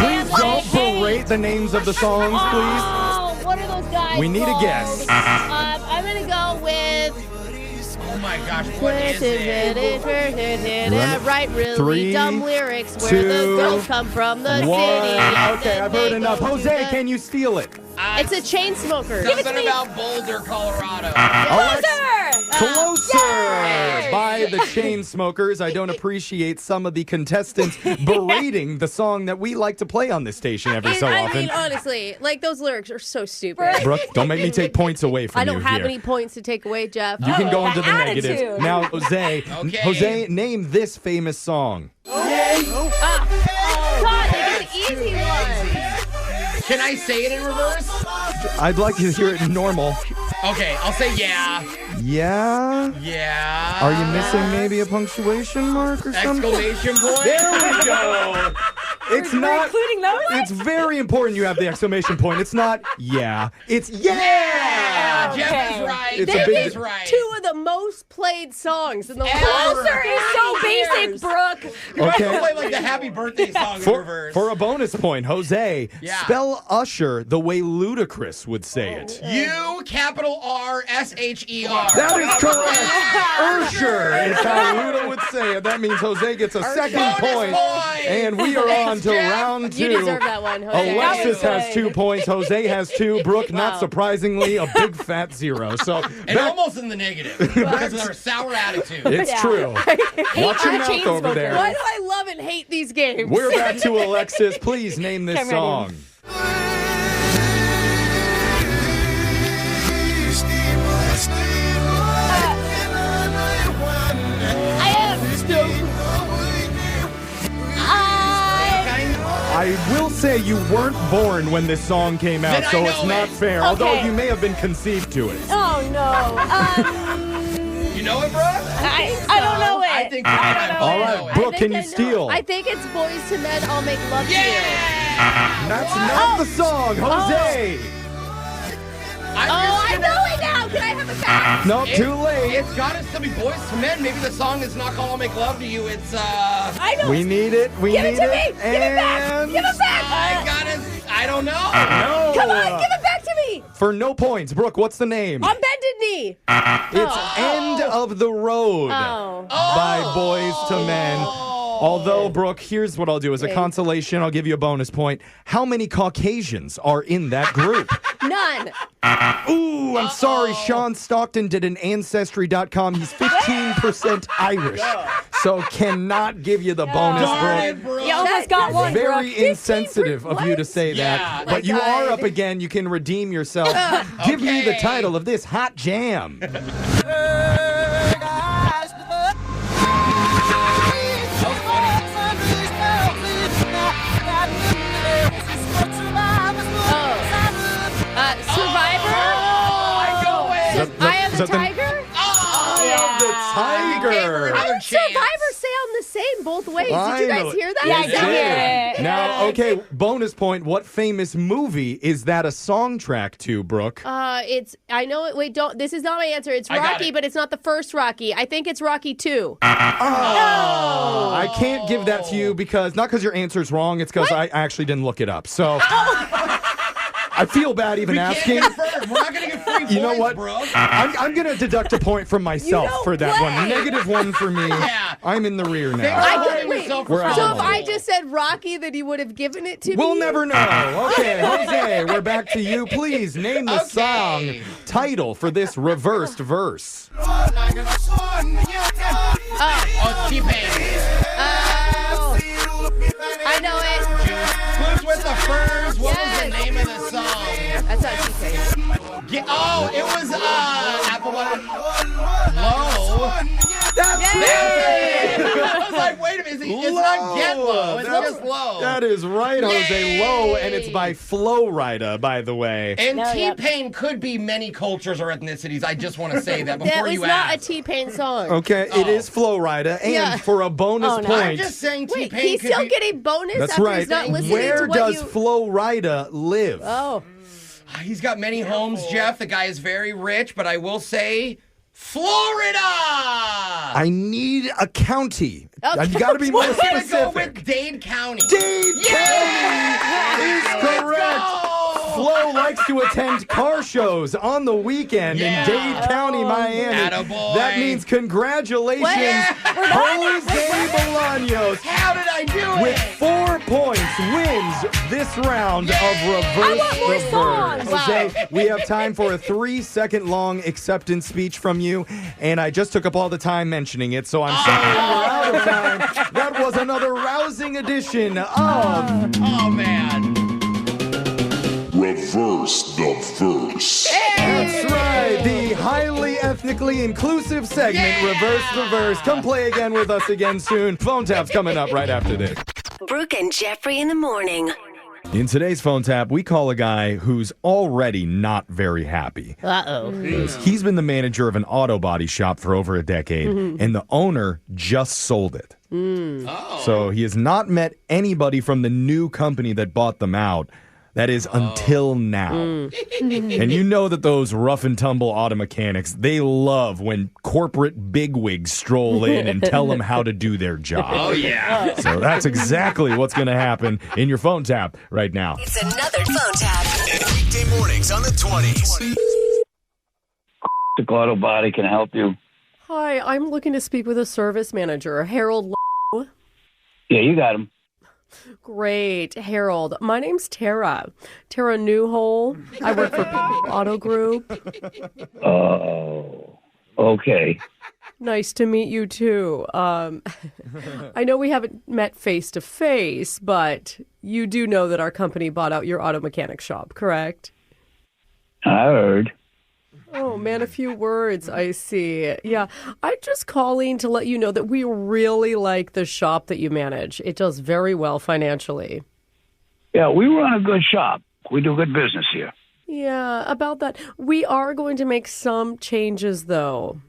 S4: Please don't berate the names of the songs, please.
S1: Oh, what are those guys
S4: We need a
S1: called?
S4: guess.
S1: I'm going to go with...
S3: Oh my gosh, what is it?
S1: Write really
S4: 3,
S1: dumb lyrics where
S4: 2,
S1: the girls come from the
S4: 1.
S1: city.
S4: Okay, I've heard enough. Jose, can you steal it?
S1: It's a chain smoker.
S3: Something about Boulder, Colorado.
S4: Closer by the Chainsmokers. I don't appreciate some of the contestants berating the song that we like to play on this station every so
S1: I
S4: often.
S1: mean, honestly, like those lyrics are so stupid.
S4: Brooke, don't make me take points away from
S1: I don't
S4: you
S1: have
S4: here.
S1: any points to take away, Jeff.
S4: You can go into the
S2: that
S4: negatives.
S2: attitude.
S4: Now, Jose,
S3: Okay.
S4: Jose, name this famous song.
S1: God, they get the easy one.
S3: Can I say it in reverse?
S4: I'd like to hear it in normal.
S3: Okay, I'll say yeah.
S4: Yeah?
S3: Yeah.
S4: Are you missing maybe a punctuation mark or something?
S3: Exclamation point.
S4: There we go. It's not.
S2: including those?
S4: It's very important you have the exclamation point. It's not yeah. It's yeah.
S3: Jeff is right.
S4: It's
S3: Jeff
S4: a big-
S3: is right.
S1: Two of the most played songs in the
S2: Closer is so basic,
S1: years.
S2: Brooke.
S3: You might
S4: Okay.
S3: play like the happy birthday song in
S4: For,
S3: reverse.
S4: for a bonus point, Jose,
S3: Yeah.
S4: spell Usher the way Ludacris would say it.
S3: U capital R S H E R.
S4: That is correct. Usher is how Luda would say it. That means Jose gets a second
S3: Bonus
S4: point.
S3: point.
S4: And we are on to
S3: Jeff.
S4: round 2.
S1: You deserve that one, Jose.
S4: Alexis
S2: That was
S4: has 2 points. Jose has 2. Brooke, not
S1: Wow.
S4: surprisingly, a big fat 0. So So
S3: And almost in the negative because of their sour attitude.
S4: it's true. Watch your mouth over there.
S1: Why do I love and hate these games?
S4: We're back to Alexis. Please name this
S2: Okay, ready.
S4: song. I will say you weren't born when this song came out,
S3: Then I
S4: so
S3: know
S4: it's not
S3: it.
S4: fair. Although
S2: Okay.
S4: you may have been conceived to it.
S2: Oh, no.
S3: You know it, Brooke?
S2: I don't know it.
S3: I think I don't know.
S4: All right, Brooke, can you steal?
S1: I think it's Boys to Men, I'll Make Love to You.
S3: Yeah!
S4: That's not the song, Jose.
S1: I know it now. Can I have it back?
S4: No, too late.
S3: It's gotta still be Boys to Men. Maybe the song is not called I'll Make Love to You. It's,
S2: I know.
S4: We need it. We
S2: Give
S4: need
S2: it to me.
S4: it.
S2: Give it back.
S4: And
S2: Give it back.
S3: I don't know.
S4: no.
S2: Come on, give it back to me.
S4: For no points, Brooke, what's the name?
S1: On Bended Knee.
S4: It's End of the Road
S1: Oh.
S4: by Boys to Men. Although, Brooke, here's what I'll do. As a
S1: Okay.
S4: consolation, I'll give you a bonus point. How many Caucasians are in that group?
S1: None.
S4: Ooh, I'm sorry. Sean Stockton did an Ancestry.com. He's 15% Irish. So cannot give you the bonus,
S3: Darn
S4: Brooke.
S3: it, Brooke.
S2: You almost got one,
S4: Very
S2: Brooke.
S4: insensitive of you to say
S3: Yeah.
S4: that.
S3: Oh
S4: But you
S1: God.
S4: are up again. You can redeem yourself. Give me the
S3: Okay.
S4: title of this hot jam.
S1: Survivor.
S3: I know it.
S1: I Am
S4: is
S1: the
S4: that the-
S1: Tiger.
S4: The Tiger.
S3: Another
S1: And
S3: chance.
S1: Survivor sound the same both ways. Did you guys
S4: Finally.
S1: hear that?
S2: Yeah, I
S4: It
S2: did hear
S4: did.
S2: it.
S4: Now, okay, bonus point. What famous movie is that a song track to, Brooke?
S1: It's. I know it. Wait, don't. This is not my answer. It's
S3: I got
S1: Rocky,
S3: it.
S1: but it's not the first Rocky. I think it's Rocky 2.
S4: I can't give that to you because, not because your answer's wrong, it's because I actually didn't look it up. So I feel bad even asking.
S3: Can't confirm. We're not gonna get free points,
S4: You know what?
S3: Brooke.
S4: I'm going to deduct a point from myself
S1: don't
S4: for that one.
S1: play.
S4: -1 for me.
S3: Yeah.
S4: I'm in the rear
S3: Thanks
S4: now.
S3: for
S1: I
S3: holding
S1: could wait.
S3: yourself
S4: We're out.
S1: So if
S3: responsible.
S1: I just said Rocky, then you would have given it to me.
S4: We'll never know. Okay, Jose, we're back to you. Please name the
S3: Okay.
S4: song title for this reversed verse.
S3: Oh, T-Pain.
S1: I know it.
S3: Who's with the furs? What was the
S1: Yes.
S3: name of the song?
S1: That's not T-Pain.
S3: It was Apple Bottom. Low.
S4: That's
S3: I was like, wait a minute, it's not Get Low, it's
S4: That's-
S3: just Low.
S4: That is right, Jose.
S3: Yay!
S4: Low, and it's by Flo Rida, by the way.
S3: And
S2: No, yep.
S3: T-Pain could be many cultures or ethnicities. I just want to say that
S1: That
S3: before
S1: was
S3: you
S1: not a
S3: ask.
S1: T-Pain song.
S4: Okay, it is Flo Rida, and
S1: Yeah.
S4: for a bonus
S2: Oh, no.
S4: point,
S3: I'm just saying
S1: Wait,
S3: T-Pain
S1: he's
S3: could
S1: still
S3: be...
S1: getting bonus
S4: that's
S1: after
S4: right.
S1: he's not listening
S4: Where
S1: to what
S4: does
S1: you...
S4: Flo Rida live?
S1: Oh.
S3: He's got many homes, Jeff. The guy is very rich, but I will say Florida!
S4: I need a county.
S1: A
S4: I've got to be more
S3: I'm going to go
S4: specific.
S3: with Dade County.
S4: Dade County is correct.
S3: Go!
S4: Flo likes to attend car shows on the weekend
S3: Yeah.
S4: in Dade County, Miami.
S3: Attaboy.
S4: That means congratulations, Jose Bolaños.
S3: How did I do
S4: With
S3: it?
S4: 4 points, wins this round of Reverse
S2: want more
S4: the Verse.
S2: songs.
S4: Jose, we have time for a 3-second long acceptance speech from you, and I just took up all the time mentioning it, so I'm sorry we're out of time. That was another rousing edition of
S3: Oh, man.
S8: Reverse the verse.
S4: That's right, the highly ethnically inclusive segment, Reverse the Verse. Come play again with us again soon. Phone tap's coming up right after this.
S6: Brooke and Jeffrey in the morning.
S4: In today's phone tap, we call a guy who's already not very happy.
S1: Uh-oh.
S4: He's been the manager of an auto body shop for over a decade, and the owner just sold it. So he has not met anybody from the new company that bought them out. That is until now. And you know that those rough and tumble auto mechanics, they love when corporate bigwigs stroll in and tell them how to do their job.
S3: Oh, yeah.
S4: So that's exactly what's going to happen in your phone tap right now.
S6: It's another phone tap.
S9: Weekday mornings on the 20s.
S10: The auto body can help you.
S1: Hi, I'm looking to speak with a service manager, Harold.
S10: Yeah, you got him.
S1: Great. Harold, my name's Tara. Tara Newhole. I work for Auto Group.
S10: Oh, okay.
S1: Nice to meet you, too. I know we haven't met face to face, but you do know that our company bought out your auto mechanic shop, correct?
S10: I heard.
S1: Oh, man, a few words, I see. Yeah, I'm just calling to let you know that we really like the shop that you manage. It does very well financially.
S10: Yeah, we run a good shop. We do good business here.
S1: Yeah, about that. We are going to make some changes, though.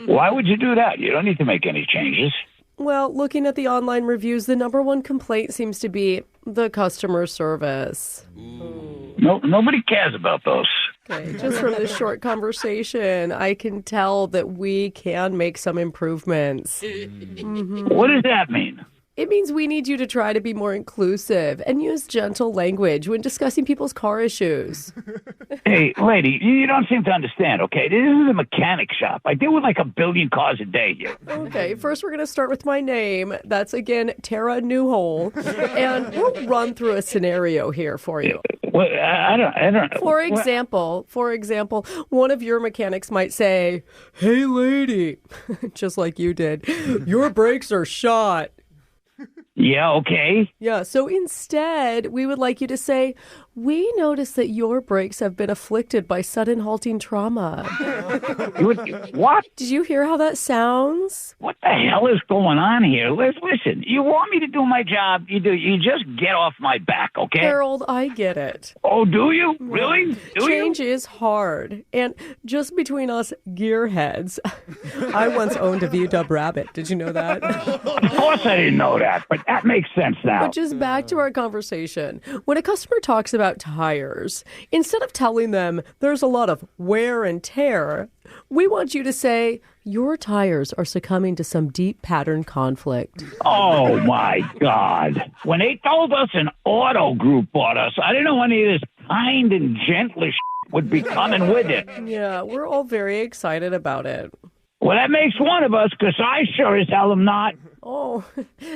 S10: Why would you do that? You don't need to make any changes.
S1: Well, looking at the online reviews, the number one complaint seems to be the customer service.
S10: No, nobody cares about those.
S1: Okay, just from this short conversation, I can tell that we can make some improvements.
S10: What does that mean?
S1: It means we need you to try to be more inclusive and use gentle language when discussing people's car issues.
S10: Hey, lady, you don't seem to understand, okay? This is a mechanic shop. I deal with like 1 billion cars a day here.
S1: Okay, first we're going to start with my name. That's, again, Tara Newhole. And we'll run through a scenario here for you.
S10: Well, I don't.
S1: For example, one of your mechanics might say, "Hey, lady," just like you did, "your brakes are shot."
S10: Yeah, okay.
S1: Yeah, so instead, we would like you to say, "We notice that your brakes have been afflicted by sudden halting trauma."
S10: What?
S1: Did you hear how that sounds?
S10: What the hell is going on here? Listen, you want me to do my job, you do. You just get off my back, okay?
S1: Harold, I get it.
S10: Oh, do you? Really?
S1: Change is hard. And just between us gearheads, I once owned a VW Rabbit. Did you know that?
S10: Of course I didn't know that, but that makes sense now.
S1: But just back to our conversation. When a customer talks about tires, instead of telling them there's a lot of wear and tear, we want you to say, "Your tires are succumbing to some deep pattern conflict."
S10: Oh, my God. When they told us an auto group bought us, I didn't know any of this kind and gentle would be coming with it.
S1: Yeah, we're all very excited about it.
S10: Well, that makes one of us, because I sure as hell am not.
S1: Oh,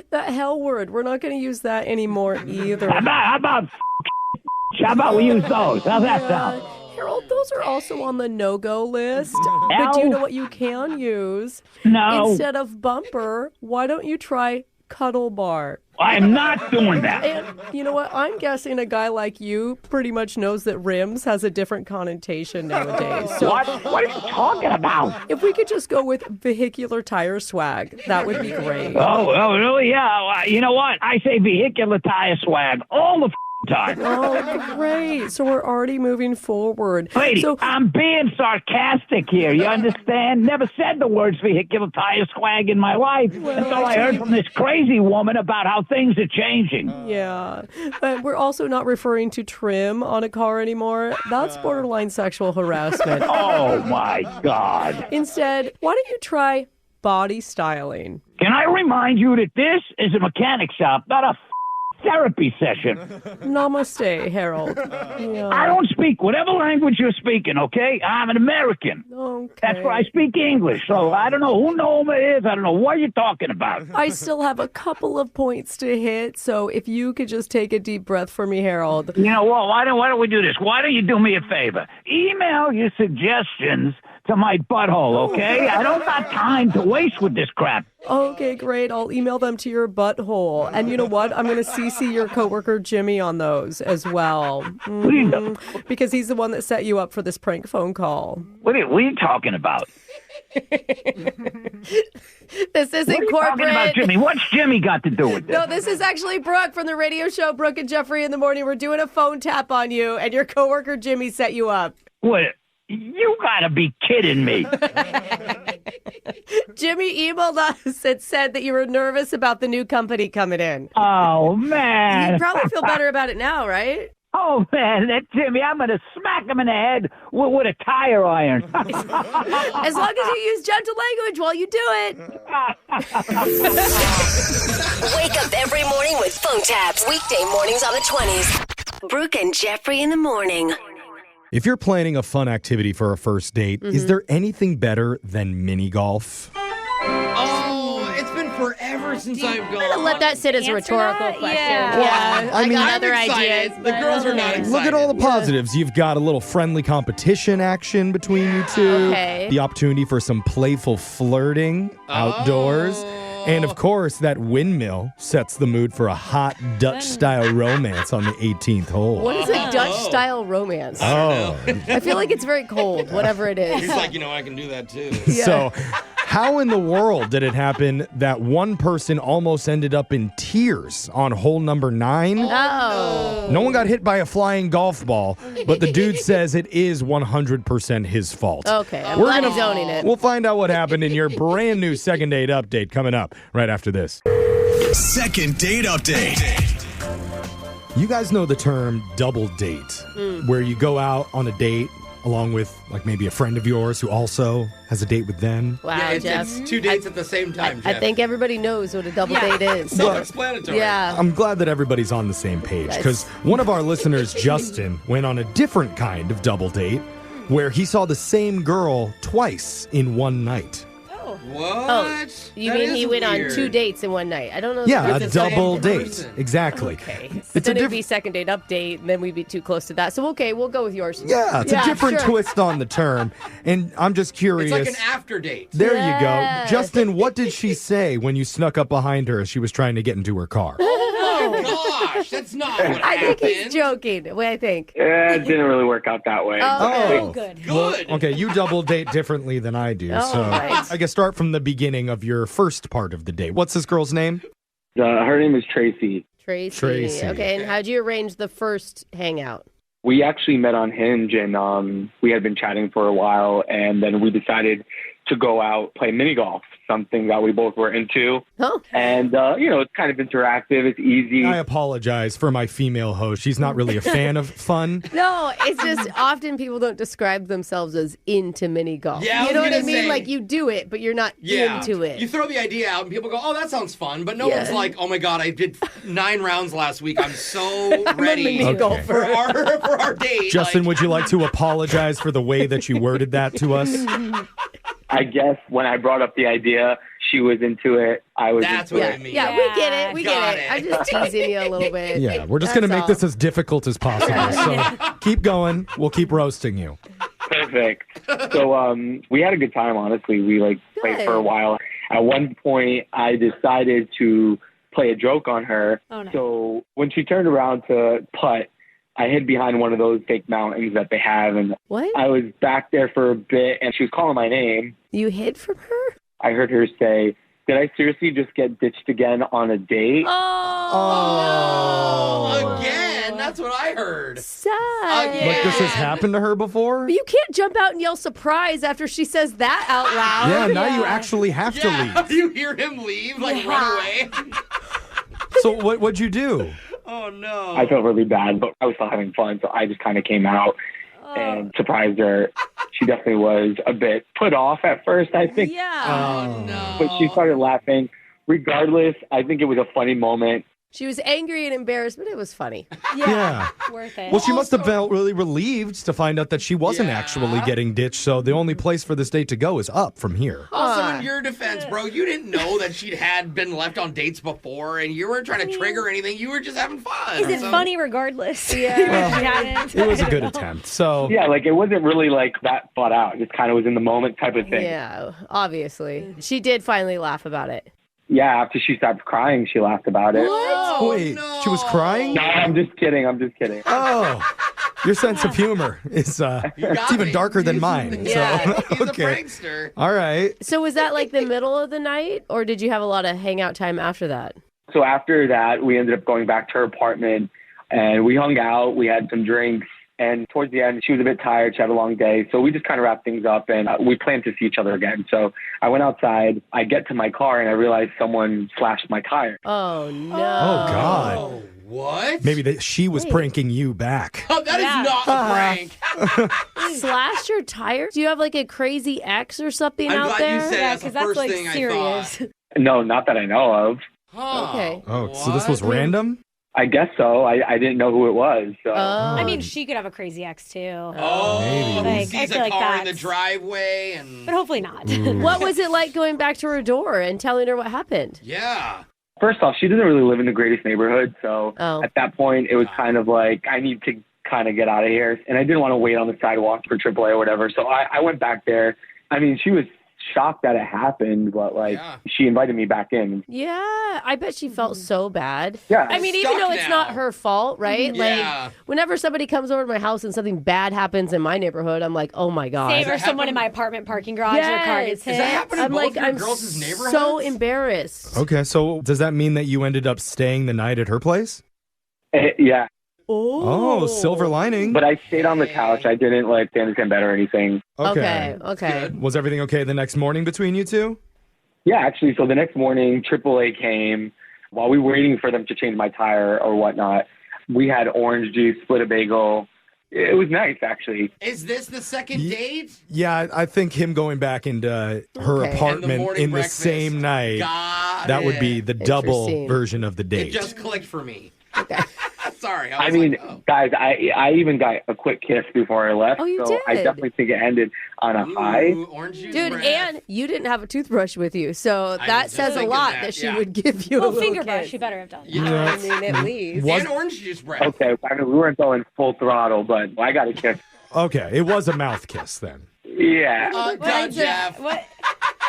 S1: that hell word. We're not going to use that anymore either.
S10: How about we use those? How's that sound?
S1: Harold, those are also on the no-go list.
S10: No.
S1: But do you know what you can use?
S10: No.
S1: Instead of bumper, why don't you try cuddle bar?
S10: I'm not doing that.
S1: And you know what? I'm guessing a guy like you pretty much knows that rims has a different connotation nowadays. So
S10: What are you talking about?
S1: if we could just go with vehicular tire swag, that would be great.
S10: Oh, really? Yeah. You know what? I say vehicular tire swag all the time.
S1: Oh, great. So we're already moving forward.
S10: Lady, I'm being sarcastic here. You understand? Never said the words vehicular tire swag in my life. That's all I heard from this crazy woman about how things are changing.
S1: Yeah. But we're also not referring to trim on a car anymore. That's borderline sexual harassment.
S10: Oh, my God.
S1: Instead, why don't you try body styling?
S10: Can I remind you that this is a mechanic shop, not a therapy session?
S1: Namaste, Harold. Yeah.
S10: I don't speak whatever language you're speaking, okay? I'm an American.
S1: Okay.
S10: That's where I speak English, so I don't know who Noma is. I don't know what you're talking about.
S1: I still have a couple of points to hit, so if you could just take a deep breath for me, Harold.
S10: You know what? Why don't we do this? Why don't you do me a favor? Email your suggestions to my butthole, okay? I don't got time to waste with this crap.
S1: Okay, great. I'll email them to your butthole. And you know what? I'm going to CC your coworker Jimmy on those as well. Because he's the one that set you up for this prank phone call.
S10: What are you talking about?
S1: This isn't
S10: What are you
S1: corporate.
S10: talking about, Jimmy? What's Jimmy got to do with this?
S1: No, this is actually Brooke from the radio show Brooke and Jeffrey in the Morning. We're doing a phone tap on you, and your coworker Jimmy set you up.
S10: What? You gotta be kidding me.
S1: Jimmy emailed us and said that you were nervous about the new company coming in.
S10: Oh, man.
S1: You probably feel better about it now, right?
S10: Oh, man, that Jimmy, I'm going to smack him in the head with a tire iron.
S1: As long as you use gentle language while you do it.
S6: Wake up every morning with phone taps. Weekday mornings on the 20s. Brooke and Jeffrey in the morning.
S4: If you're planning a fun activity for a first date, is there anything better than mini golf?
S3: Oh, it's been forever ever since I've gone.
S1: I'm gonna let that sit as a
S2: Answer
S1: rhetorical
S2: that?
S1: question.
S2: Yeah.
S1: I got
S3: I'm
S1: other
S3: excited.
S1: ideas.
S3: The girls are not excited.
S4: Look at all the positives. You've got a little friendly competition action between you two.
S1: Okay.
S4: The opportunity for some playful flirting outdoors. And of course, that windmill sets the mood for a hot Dutch-style romance on the 18th hole.
S1: What is a Dutch-style romance?
S4: Oh.
S1: I feel like it's very cold, whatever it is.
S3: He's like, I can do that too.
S4: So, how in the world did it happen that one person almost ended up in tears on hole number 9?
S1: Oh.
S4: No one got hit by a flying golf ball, but the dude says it is 100% his fault.
S1: Okay, I'm glad he's owning it.
S4: We'll find out what happened in your brand new second date update coming up right after this.
S9: Second date update.
S4: You guys know the term double date, where you go out on a date along with like maybe a friend of yours who also has a date with them.
S1: Wow,
S3: Yeah,
S1: Jeff.
S3: it's 2 dates at the same time,
S1: I
S3: Jeff.
S1: think everybody knows what a double date is.
S3: Self-explanatory.
S1: Yeah.
S4: I'm glad that everybody's on the same page because one of our listeners, Justin, went on a different kind of double date where he saw the same girl twice in one night.
S3: What?
S1: Oh, you
S3: That
S1: mean
S3: is
S1: he went
S3: weird.
S1: on 2 dates in one night? I don't know.
S4: Yeah,
S1: That's
S4: a
S1: the same
S4: double date.
S1: person.
S4: Exactly.
S1: Okay.
S4: It's a
S1: Then it'd be
S4: diff-
S1: second date update, and then we'd be too close to that. So, okay, we'll go with yours.
S4: Yeah, it's a different
S1: sure.
S4: twist on the term. And I'm just curious.
S3: It's like an after date.
S4: There
S1: Yeah.
S4: you go. Justin, what did she say when you snuck up behind her as she was trying to get into her car?
S3: Oh, gosh, that's not what
S1: I think he's
S3: happened.
S1: joking. Wait, I think.
S10: It didn't really work out that way.
S1: Oh,
S2: Good.
S3: Good.
S4: Okay, you double date differently than I do.
S1: Oh,
S4: so
S1: right.
S4: I guess start from the beginning of your first part of the date. What's this girl's name?
S10: Her name is Tracy.
S4: Tracy.
S1: Okay, and how'd you arrange the first hangout?
S10: We actually met on Hinge, and we had been chatting for a while, and then we decided to go out, play mini golf, something that we both were into.
S1: Oh.
S10: And, it's kind of interactive. It's easy.
S4: I apologize for my female host. She's not really a fan of fun.
S1: No, it's just often people don't describe themselves as into mini golf.
S3: Yeah, I
S1: you know
S3: was
S1: what I
S3: gonna
S1: mean?
S3: say-
S1: Like you do it, but you're not
S3: Yeah.
S1: into it.
S3: You throw the idea out and people go, oh, that sounds fun. But no
S1: Yeah.
S3: one's like, oh my God, I did 9 rounds last week. I'm so ready
S1: mini
S4: Okay.
S1: golfer.
S3: for our date.
S4: Justin, would you like to apologize for the way that you worded that to us?
S10: I guess when I brought up the idea, she was into it. I was
S3: That's
S10: into
S3: what
S10: it.
S3: I mean.
S1: Yeah, we get it. We
S3: Got
S1: get it.
S3: it.
S1: I'm just teasing you a little bit.
S4: Yeah, we're just going to make this as difficult as possible. So keep going. We'll keep roasting you.
S10: Perfect. So we had a good time, honestly. We played
S1: Good.
S10: for a while. At one point, I decided to play a joke on her.
S2: Oh, nice.
S10: So when she turned around to putt, I hid behind one of those fake mountains that they have, and
S1: What?
S10: I was back there for a bit, and she was calling my name.
S1: You hid from her?
S10: I heard her say, "Did I seriously just get ditched again on a date?"
S3: Oh, again. That's what I heard.
S1: Sad.
S3: Again.
S4: Like this has happened to her before?
S1: But you can't jump out and yell surprise after she says that out loud.
S4: Yeah, now you actually have to
S3: Yeah,
S4: leave.
S3: you hear him leave, like run away.
S4: So what'd you do?
S3: Oh, no.
S10: I felt really bad, but I was still having fun, so I just kind of came out and surprised her. She definitely was a bit put off at first, I think.
S1: Yeah.
S3: Oh, no.
S10: But she started laughing. Regardless, I think it was a funny moment.
S1: She was angry and embarrassed, but it was funny.
S4: Yeah.
S2: Worth it.
S4: Well, she must have felt really relieved to find out that she wasn't
S3: Yeah.
S4: actually getting ditched, so the only place for this date to go is up from here.
S3: Also, in your defense, bro, you didn't know that she'd had been left on dates before, and you weren't trying to trigger anything. You were just having fun.
S2: Is it
S3: So-
S2: funny regardless?
S1: Yeah.
S4: It was a good attempt. So
S10: Yeah, it wasn't really that thought out. It just kind of was in the moment type of thing.
S1: Yeah, obviously. She did finally laugh about it.
S10: Yeah, after she stopped crying, she laughed about it.
S3: Oh,
S4: wait,
S3: no.
S4: she was crying?
S10: No, I'm just kidding.
S4: Oh, your sense of humor is it's even darker than mine.
S1: Yeah.
S4: So,
S3: He's a
S4: okay.
S3: prankster.
S4: All right.
S1: So was that like the middle of the night, or did you have a lot of hangout time after that?
S10: So after that, we ended up going back to her apartment, and we hung out. We had some drinks. And towards the end, she was a bit tired. She had a long day. So we just kind of wrapped things up, and we planned to see each other again. So I went outside. I get to my car, and I realized someone slashed my tire.
S1: Oh, no.
S4: Oh, God.
S3: Oh, what?
S4: Maybe she was pranking you back.
S3: Oh, that is not a prank.
S1: Slashed your tire? Do you have like a crazy ex or something
S3: I'm
S1: out
S3: glad
S1: there?
S3: you said
S2: Yeah,
S3: that's the
S2: because that's
S3: first
S2: like
S3: thing I
S2: serious.
S3: thought.
S10: No, not that I know of.
S3: Huh.
S1: Okay.
S4: Oh, so this was
S3: What?
S4: random?
S10: I guess so. I didn't know who it was. So.
S2: I mean, she could have a crazy ex too.
S3: Oh,
S2: Like,
S3: he
S2: I
S3: sees
S2: feel
S3: a
S2: like
S3: car in the
S2: that's-
S3: driveway and...
S2: But hopefully not.
S1: What was it like going back to her door and telling her what happened?
S3: Yeah.
S10: First off, she doesn't really live in the greatest neighborhood. So at that point, it was kind of like, I need to kind of get out of here. And I didn't want to wait on the sidewalk for AAA or whatever. So I went back there. I mean, she was shocked that it happened, but she invited me back in.
S1: Yeah, I bet she felt so bad.
S10: Yeah.
S1: I mean, even though it's not her fault, right?
S3: Yeah.
S1: Like, whenever somebody comes over to my house and something bad happens in my neighborhood, I'm like, oh my God.
S2: Same, or someone in my apartment parking garage, their car gets hit.
S3: Does that happen in
S1: I'm
S3: both
S1: like,
S3: your
S1: I'm
S3: girls' neighborhoods?
S1: so embarrassed.
S4: Okay, so does that mean that you ended up staying the night at her place?
S10: Yeah.
S4: Oh, silver lining.
S10: But I stayed on the couch. I didn't stand in bed or anything.
S1: Okay.
S4: Was everything okay the next morning between you two?
S10: Yeah, actually. So the next morning, AAA came. While we were waiting for them to change my tire or whatnot, we had orange juice, split a bagel. It was nice, actually.
S3: Is this the second date?
S4: Yeah, I think him going back into her apartment in the same night, that would be the double version of the date.
S3: It just clicked for me.
S1: Okay.
S3: Sorry.
S10: I mean, guys, I even got a quick kiss before I left.
S1: Oh, you
S10: so
S1: did?
S10: I definitely think it ended on a high.
S3: Orange juice
S1: Dude,
S3: breath.
S1: and you didn't have a toothbrush with you, so that
S3: was
S1: says a
S3: thinking
S1: lot
S3: that,
S1: that she
S3: yeah.
S1: would give you a
S2: Well,
S1: little
S2: finger
S1: kiss.
S2: brush, she better have done.
S1: I mean, at least.
S3: And orange juice breath.
S10: Okay, I mean, we weren't going full throttle, but I got a kiss.
S4: Okay, it was a mouth kiss then.
S10: Yeah.
S3: Done, Jeff.
S2: What?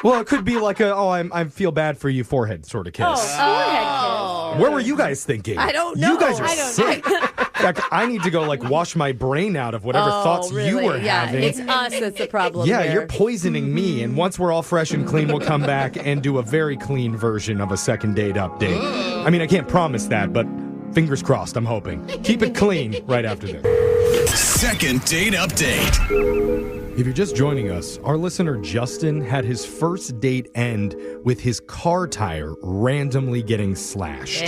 S4: Well, it could be like I feel bad for you forehead sort of kiss.
S2: Forehead
S4: Where were you guys thinking?
S1: I don't know.
S4: You guys are
S2: I don't
S4: sick. In fact, I need to go wash my brain out of whatever thoughts
S1: really?
S4: you were
S1: Yeah,
S4: having.
S1: it's us that's the problem
S4: Yeah,
S1: here.
S4: you're poisoning me. And once we're all fresh and clean, we'll come back and do a very clean version of a second date update. I mean, I can't promise that, but fingers crossed, I'm hoping. Keep it clean right after this.
S9: Second date update.
S4: If you're just joining us, our listener Justin had his first date end with his car tire randomly getting slashed.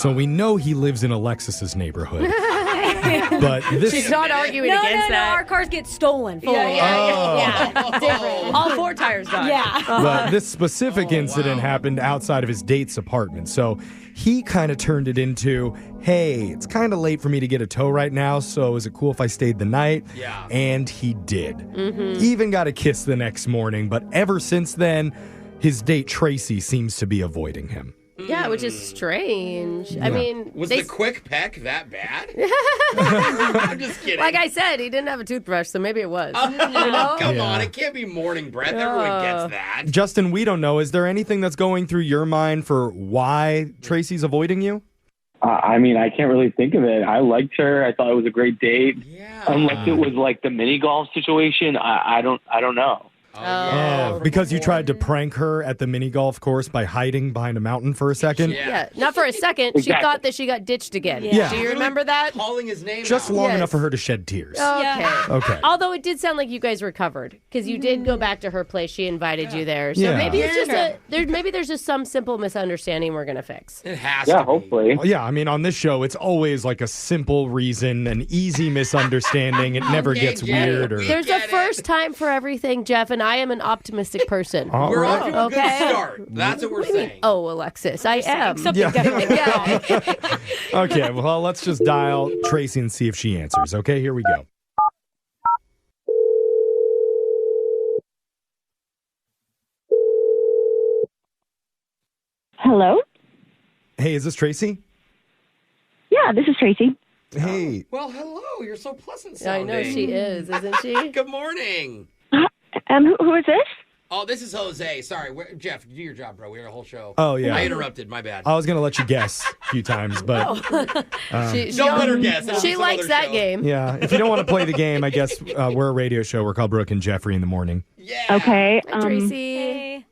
S4: So we know he lives in Alexis's neighborhood. But this
S1: She's not arguing
S2: No,
S1: against
S2: no,
S1: that.
S2: our cars get stolen. Fully.
S1: Yeah, different. All four tires gone.
S2: Yeah.
S4: But this specific incident happened outside of his date's apartment. So he kind of turned it into, hey, it's kind of late for me to get a tow right now, so is it cool if I stayed the night?
S3: Yeah.
S4: And he did. Even got a kiss the next morning, but ever since then, his date Tracy seems to be avoiding him.
S1: Yeah, which is strange. I mean,
S3: Was the quick peck that bad? I'm just kidding.
S1: like I said, he didn't have a toothbrush, so maybe it was.
S3: Come on, it can't be morning breath. Everyone gets that.
S4: Justin, we don't know. Is there anything that's going through your mind for why Tracy's avoiding you?
S10: I mean, I can't really think of it. I liked her. I thought it was a great date.
S3: Yeah.
S10: Unless it was like the mini golf situation, I don't know.
S4: Oh, because you tried to prank her at the mini golf course by hiding behind a mountain for a second?
S1: Yeah, not for a second. She
S10: Exactly.
S1: thought that she got ditched again.
S4: Yeah.
S1: Do you remember that?
S3: Calling his name
S4: Just
S3: out.
S4: long
S1: Yes.
S4: enough for her to shed tears.
S1: Okay.
S4: Okay.
S1: Although it did sound like you guys recovered because you did go back to her place. She invited you there, so
S4: Yeah.
S1: maybe it's just there's just some simple misunderstanding we're gonna fix.
S3: It has
S10: Yeah,
S3: to be.
S10: hopefully.
S4: Yeah, I mean, on this show, it's always like a simple reason, an easy misunderstanding. It never
S3: Okay,
S4: gets
S3: Jeff.
S4: weird. Or
S1: There's a
S3: Get it.
S1: first time for everything, Jeff, and I am an optimistic person.
S4: All
S3: We're
S4: right.
S3: off to a
S1: Okay.
S3: good start. That's what we're saying.
S1: Oh, Alexis, I am.
S2: Something definitely wrong.
S4: Okay, well, let's just dial Tracy and see if she answers. Okay, here we go.
S11: Hello?
S4: Hey, is this Tracy?
S11: Yeah, this is Tracy.
S4: Hey.
S3: Well, hello. You're so pleasant
S1: I
S3: sounding.
S1: know she is, isn't she?
S3: Good morning.
S11: Who is this?
S3: Oh, this is Jose. Sorry. Jeff, do your job, bro. We had a whole show.
S4: Oh, yeah.
S3: I interrupted. My bad.
S4: I was going to let you guess a few times, but
S3: Don't let her guess. It'll be
S1: She
S3: some
S1: likes
S3: other
S1: that
S3: show.
S1: game.
S4: yeah, if you don't want to play the game, I guess we're a radio show. We're called Brooke and Jeffrey in the morning.
S3: Yeah.
S11: Okay.
S1: Hi, Tracy.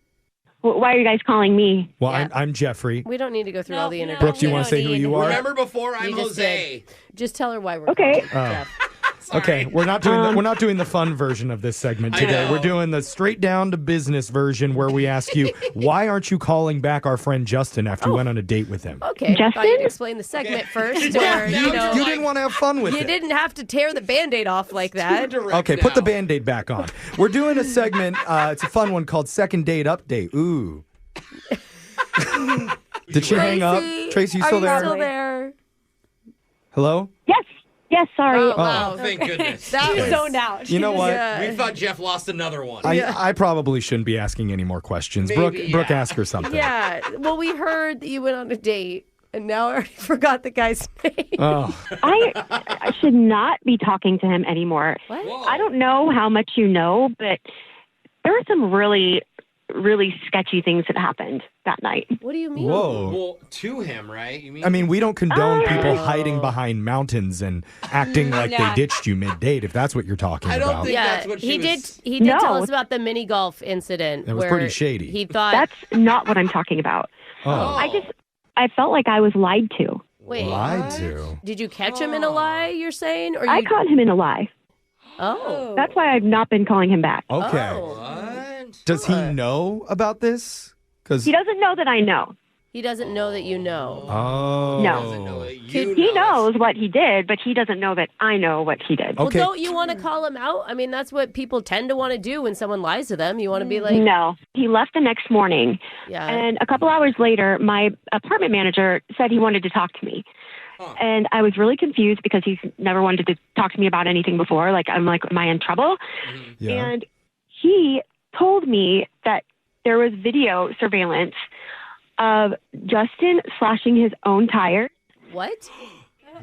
S11: Why are you guys calling me?
S4: Well,
S1: Yeah.
S4: I'm Jeffrey.
S1: We don't need to go through all the interviews.
S4: Brooke, do you want to say who you are?
S3: Remember before? I'm
S1: You just
S3: Jose.
S1: Just tell her why we're
S11: Okay.
S1: calling, Jeff.
S3: Sorry.
S4: Okay, we're not doing the fun version of this segment
S3: I
S4: today.
S3: know.
S4: We're doing the straight down to business version where we ask you, why aren't you calling back our friend Justin after you went on a date with him?
S1: Okay.
S11: Justin?
S1: Thought you'd explain the segment first,
S3: Yeah,
S1: or
S3: now
S1: you
S3: you're
S1: know,
S4: You didn't want to have fun with
S1: you
S4: it.
S1: didn't have to tear the Band-Aid off like that.
S4: Okay, put the Band-Aid back on. We're doing a segment, it's a fun one called Second Date Update. Ooh. Did she hang up? Tracy, you
S1: Are
S4: still
S1: you
S4: there?
S1: still there?
S4: Hello?
S11: Yes, sorry.
S3: Oh, thank goodness.
S2: That was zoned out.
S4: You know what?
S3: We thought Jeff lost another one.
S4: I probably shouldn't be asking any more questions.
S3: Maybe,
S4: Brooke,
S3: yeah.
S4: ask her something.
S1: Yeah. Well, we heard that you went on a date, and now I already forgot the guy's name.
S4: Oh.
S11: I should not be talking to him anymore.
S1: What?
S3: Whoa.
S11: I don't know how much you know, but there were some really, really sketchy things that happened that night.
S1: What do you mean?
S4: Whoa.
S3: Well, to him, right? You mean?
S4: I mean, we don't condone people hiding behind mountains and acting like they ditched you mid-date, if that's what you're talking
S3: I don't
S4: about.
S3: think
S1: Yeah,
S3: that's what
S1: he
S3: she
S1: did.
S3: was...
S1: He did
S11: No.
S1: tell us about the mini golf incident.
S4: That was
S1: where
S4: pretty shady.
S1: He thought.
S11: That's not what I'm talking about.
S4: Oh.
S11: I felt like I was lied to.
S1: Wait.
S4: Lied to.
S1: Did you catch him in a lie? You're saying, or
S11: I
S1: you?
S11: caught him in a lie.
S1: Oh.
S11: That's why I've not been calling him back.
S4: Okay.
S3: What?
S4: Does he know about this? Because
S11: He doesn't know that I know.
S1: He doesn't know that you know.
S4: Oh.
S11: No.
S3: You
S11: He
S3: know.
S11: knows what he did, but he doesn't know that I know what he did.
S4: Okay.
S1: Well, don't you want to call him out? I mean, that's what people tend to want to do when someone lies to them. You want to be like,
S11: No. He left the next morning.
S1: yeah.
S11: And a couple hours later, my apartment manager said he wanted to talk to me. And I was really confused because he's never wanted to talk to me about anything before. Like, I'm like, am I in trouble?
S4: Yeah.
S11: And he told me that there was video surveillance of Justin slashing his own tire.
S1: What?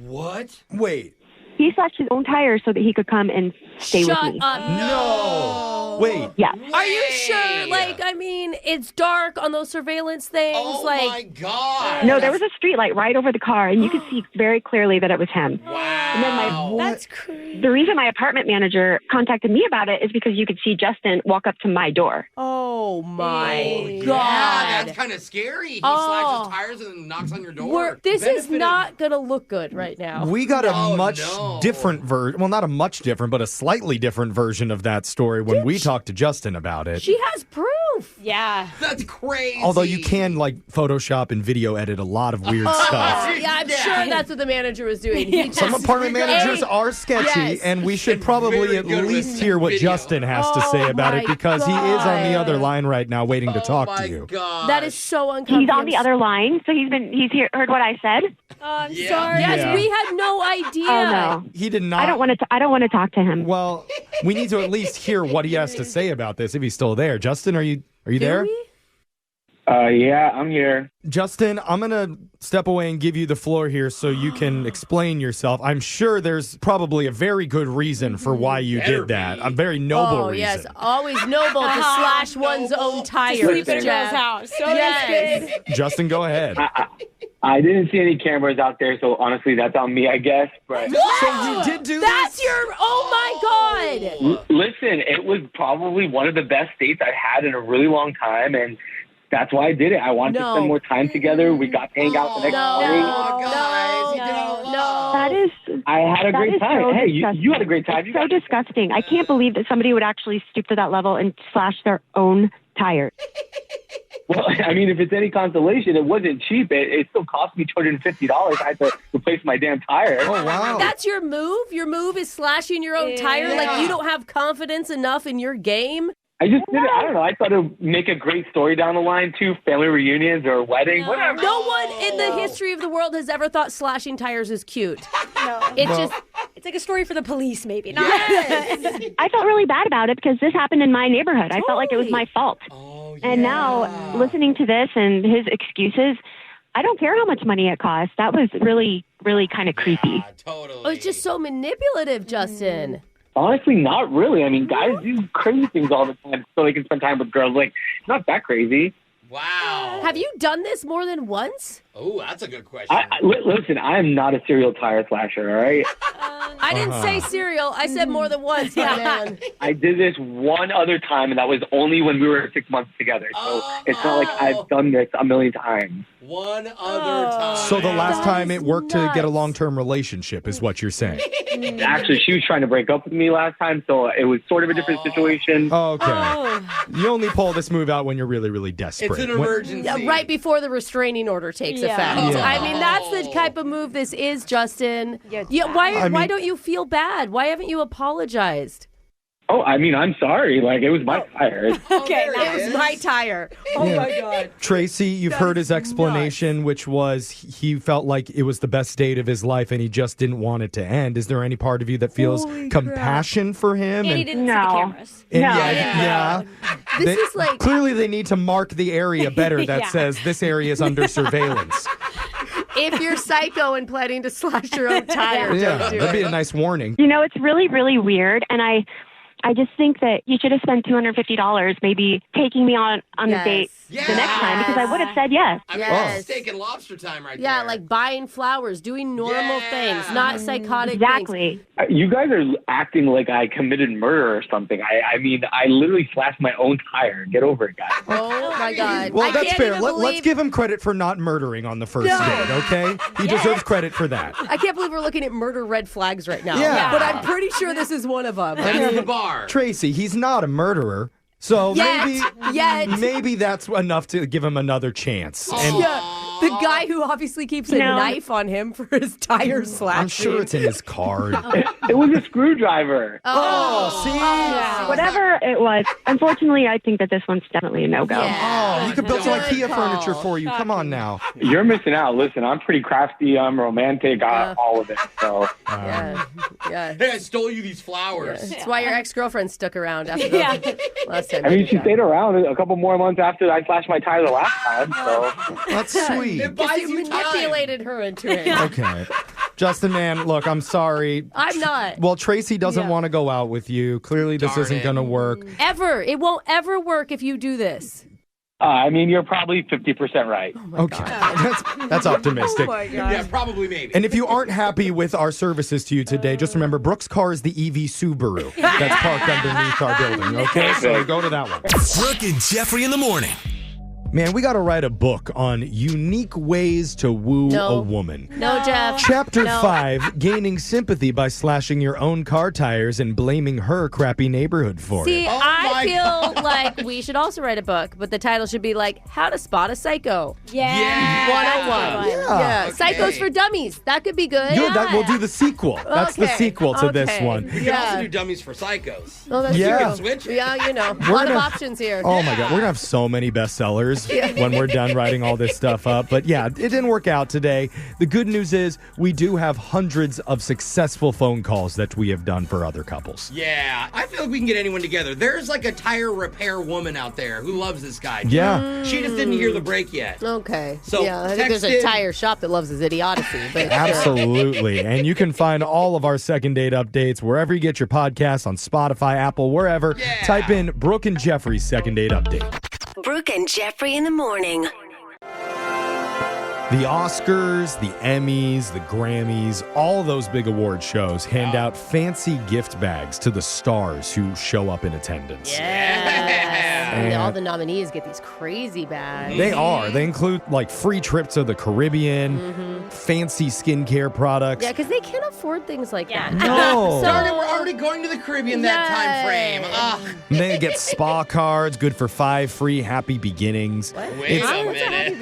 S3: What?
S4: Wait.
S11: He slashed his own tire so that he could come and stay
S1: Shut
S11: with me.
S1: up.
S4: No. Wait.
S11: Yeah.
S1: Are you sure? Like, I mean, it's dark on those surveillance things.
S3: Oh
S1: like,
S3: my God.
S11: No, there was a street light right over the car, and you could see very clearly that it was him.
S3: Wow.
S11: And then
S2: That's crazy.
S11: the reason my apartment manager contacted me about it is because you could see Justin walk up to my door.
S1: oh my
S3: Yeah,
S1: God.
S3: that's kind of scary. He
S1: Oh.
S3: slashes tires and then knocks on your door.
S1: This is
S3: Benefit of-
S1: not going to look good right now.
S4: We got a
S3: Oh,
S4: much
S3: no.
S4: different version. Well, not a much different, but a slightly different version of that story when we talked to Justin about it.
S1: She has proof.
S2: Yeah.
S3: That's crazy.
S4: Although you can, like, Photoshop and video edit a lot of weird stuff.
S1: Yeah, I'm sure that's what the manager was doing. He
S4: Some
S1: just-
S4: apartment managers are sketchy,
S1: Yes.
S4: and we should probably
S3: Very
S4: at
S3: good with
S4: least hear what
S3: video.
S4: Justin has to say about
S1: my
S4: it because he is on the
S1: God.
S4: other line right now waiting to talk
S3: oh my
S4: to you.
S3: God.
S1: That is so uncomfortable.
S11: He's on the other line, so he's heard what I said.
S2: I'm
S3: Yeah.
S2: sorry.
S1: Yes,
S4: Yeah.
S1: we had no idea.
S11: Oh no,
S4: He did not.
S11: I don't want to talk to him.
S4: Well, we need to at least hear what he has to say about this if he's still there. Justin, are you
S1: Do
S4: there?
S1: we?
S10: Yeah, I'm here.
S4: Justin, I'm going to step away and give you the floor here so you can explain yourself. I'm sure there's probably a very good reason for why you
S3: Better
S4: did that.
S3: be.
S4: A very noble
S1: Oh,
S4: reason.
S1: yes. Always noble to slash one's own tires.
S2: Sleep in a
S1: Jeff.
S2: girl's house. So
S1: Yes.
S4: Justin, go ahead.
S10: I didn't see any cameras out there, so honestly, that's on me, I guess. But
S4: So you did do
S1: That's
S4: this?
S1: your, oh my God.
S10: listen, it was probably one of the best dates I've had in a really long time, and that's why I did it. I wanted to
S1: No.
S10: spend more time together. We got to hang out the next
S1: No.
S10: morning.
S3: Oh, guys. He did it all along.
S11: That is
S10: I had a
S11: that
S10: great
S11: is
S10: time.
S11: so
S10: Hey,
S11: disgusting.
S10: you had a great time. You
S11: So
S10: got-
S11: disgusting. I can't believe that somebody would actually stoop to that level and slash their own tire.
S10: Well, I mean, if it's any consolation, it wasn't cheap. It still cost me $250. I had to replace my damn tire.
S4: Oh, wow.
S1: That's your move? Your move is slashing your own tire? Like you don't have confidence enough in your game?
S10: I just did it. I don't know. I thought it would make a great story down the line, too. Family reunions or a wedding, whatever.
S1: No one in the history of the world has ever thought slashing tires is cute.
S2: No. It's like a story for the police, maybe. Not.
S11: I felt really bad about it because this happened in my neighborhood. I felt like it was my fault.
S3: Oh,
S11: And now, listening to this and his excuses, I don't care how much money it costs. That was really, really kind of creepy.
S3: Yeah, totally.
S1: Oh, it's just so manipulative, Justin.
S10: Honestly, not really. I mean, guys do crazy things all the time so they can spend time with girls. Like, it's not that crazy.
S3: Wow.
S1: Have you done this more than once?
S3: Oh, that's a good question.
S10: Listen, I am not a serial tire slasher, all right?
S1: I didn't say cereal. I said more than once, my man.
S10: I did this one other time, and that was only when we were 6 months together. So it's not like I've done this a million times.
S3: One other time.
S4: So the last
S1: That
S4: time
S1: is
S4: it worked to get a
S1: nuts.
S4: long-term relationship is what you're saying.
S10: Actually, she was trying to break up with me last time, so it was sort of a different situation.
S4: Okay. You only pull this move out when you're really, really desperate.
S3: It's an
S4: When-
S3: emergency.
S1: Yeah, right before the restraining order takes
S2: Yeah.
S1: effect.
S4: Yeah.
S1: I mean, that's the type of move this is, Justin.
S2: Yeah,
S1: Why
S4: I mean-
S1: don't you feel bad? Why haven't you apologized?
S10: Oh, I mean, I'm sorry. Like, it was my tire.
S2: Okay,
S1: It was my tire. Oh my God.
S4: Tracy, you've heard his explanation, which was he felt like it was the best date of his life and he just didn't want it to end. Is there any part of you that feels compassion for him?
S2: And he didn't see the cameras.
S4: Yeah.
S1: This is like
S4: Clearly, they need to mark the area better that says this area is under surveillance.
S1: if you're psycho and planning to slash your own tire, don't do
S4: that'd be
S1: it.
S4: a nice warning.
S11: You know, it's really, really weird. And I just think that you should have spent $250 maybe taking me on a date the next time because I would have said yes.
S3: I mean, steak and lobster time right there.
S1: Yeah, like buying flowers, doing normal things, not psychotic
S11: Exactly.
S1: things.
S10: You guys are acting like I committed murder or something. I mean, I literally slashed my own tire. Get over it, guys.
S1: Oh, my God.
S4: Well,
S1: I
S4: that's
S1: can't
S4: fair.
S1: even
S4: Let's
S1: believe-
S4: give him credit for not murdering on the first date, okay? He deserves credit for that.
S1: I can't believe we're looking at murder red flags right now.
S4: Yeah.
S1: But I'm pretty sure this is one of them.
S3: That's the bar.
S4: Tracy, he's not a murderer. So maybe that's enough to give him another chance. And
S1: The guy who obviously keeps a knife on him for his tire slashing.
S4: I'm sure it's in his card.
S10: It was a screwdriver.
S4: See?
S11: Whatever it was. Unfortunately, I think that this one's definitely a no-go.
S4: Oh, you could build some IKEA furniture for you. Come on now.
S10: You're missing out. Listen, I'm pretty crafty. I'm romantic. All of it. So.
S1: Yeah.
S3: Hey, I stole you these flowers.
S1: That's why your ex-girlfriend stuck around after the last time.
S10: I mean, she stayed around a couple more months after I slashed my tire the last time. So.
S4: That's sweet.
S3: It buys
S1: You
S3: you time.
S1: manipulated her into it.
S4: Okay. Justin, man, look, I'm sorry.
S1: I'm not.
S4: Well, Tracy doesn't want to go out with you. Clearly, this
S3: Darn
S4: isn't
S3: it.
S4: going to work.
S1: Ever. It won't ever work if you do this.
S10: I mean, you're probably 50% right.
S4: Okay. That's optimistic.
S1: Oh, my God.
S3: Yeah, probably maybe.
S4: And if you aren't happy with our services to you today, just remember Brooke's car is the EV Subaru that's parked underneath our building, okay? So go to that one.
S9: Brooke and Jeffrey in the morning.
S4: Man, we got to write a book on unique ways to woo a woman.
S1: No, Jeff.
S4: Chapter
S1: No.
S4: 5, gaining sympathy by slashing your own car tires and blaming her crappy neighborhood for
S1: See,
S4: it.
S1: I feel like we should also write a book, but the title should be like How to Spot a Psycho.
S3: Yeah.
S1: 101. Yeah.
S3: Okay.
S1: Psychos for Dummies. That could be good.
S4: Good, we'll do the sequel. That's the sequel to this one.
S3: You can also do dummies for psychos.
S1: Oh, that's
S4: Yeah.
S3: You
S1: true.
S3: can switch it.
S1: Yeah, you know. A lot of options here.
S4: Oh my God, we're going to have so many bestsellers when we're done writing all this stuff up. But yeah, it didn't work out today. The good news is we do have hundreds of successful phone calls that we have done for other couples.
S3: Yeah, I feel like we can get anyone together. There's like a tire repair woman out there who loves this guy.
S4: Yeah.
S3: She just didn't hear the break yet.
S1: Okay.
S3: So
S1: yeah, I think there's a
S3: text in-
S1: tire shop that loves his idiocy. But
S4: Absolutely. And you can find all of our second date updates wherever you get your podcasts, on Spotify, Apple, wherever. Type in Brooke and Jeffrey's second date update.
S6: Brooke and Jeffrey in the morning.
S4: The Oscars, the Emmys, the Grammys, all those big award shows hand out fancy gift bags to the stars who show up in attendance.
S1: And all the nominees get these crazy bags.
S4: They are. They include like free trips to the Caribbean, fancy skincare products.
S1: Yeah, because they can't afford things like that.
S4: No.
S3: Darn it, we're already going to the Caribbean that time frame. Ugh.
S4: And they get spa cards, good for 5 free happy beginnings.
S3: Wait a minute.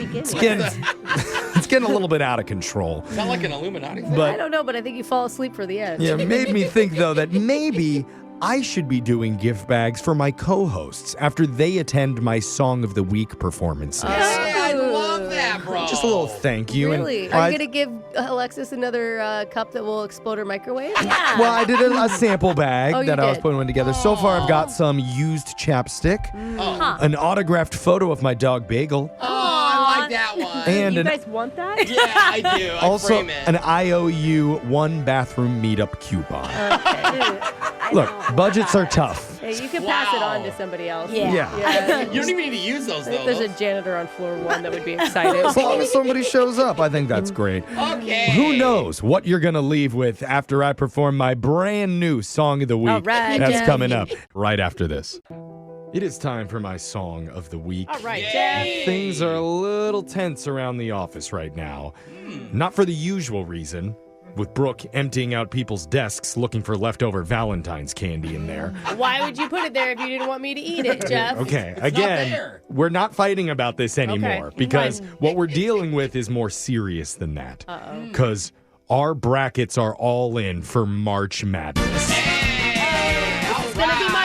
S4: It's getting a little bit out of control.
S3: Sound like an Illuminati thing.
S4: But
S1: I don't know, but I think you fall asleep for the end.
S4: yeah, it made me think, though, that maybe I should be doing gift bags for my co-hosts after they attend my Song of the Week performances.
S3: Hey, I love that, bro.
S4: Just a little thank you.
S1: Really?
S4: And
S1: Are you going to give Alexis another cup that will explode her microwave? Yeah.
S4: Well, I did a sample bag
S1: Oh, you
S4: that I was
S1: did?
S4: putting one together. So far, I've got some used chapstick, an autographed photo of my dog Bagel,
S3: Oh, I like that one.
S4: and
S1: You
S4: an,
S1: guys want that?
S3: Yeah, I do. I
S4: also
S3: frame it.
S4: an IOU 1-bathroom meetup coupon. Look, budgets are tough.
S1: Hey, you can pass it on to somebody else.
S4: Yeah.
S3: You don't even need to use those,
S1: I think
S3: though.
S1: there's a janitor on floor 1 that would be excited.
S4: As long as somebody shows up, I think that's great.
S3: Okay.
S4: Who knows what you're going to leave with after I perform my brand new Song of the Week.
S1: All right,
S4: That's
S1: Jeff.
S4: coming up right after this. It is time for my Song of the Week.
S1: All right, Jeff.
S4: Things are a little tense around the office right now. Not for the usual reason, with Brooke emptying out people's desks looking for leftover Valentine's candy in there.
S1: Why would you put it there if you didn't want me to eat it, Jeff?
S4: Okay,
S3: not
S4: again,
S3: there.
S4: we're not fighting about this anymore
S1: Okay,
S4: because
S1: fine.
S4: what we're dealing with is more serious than that. Because our brackets are all in for March Madness.
S1: It's going to be my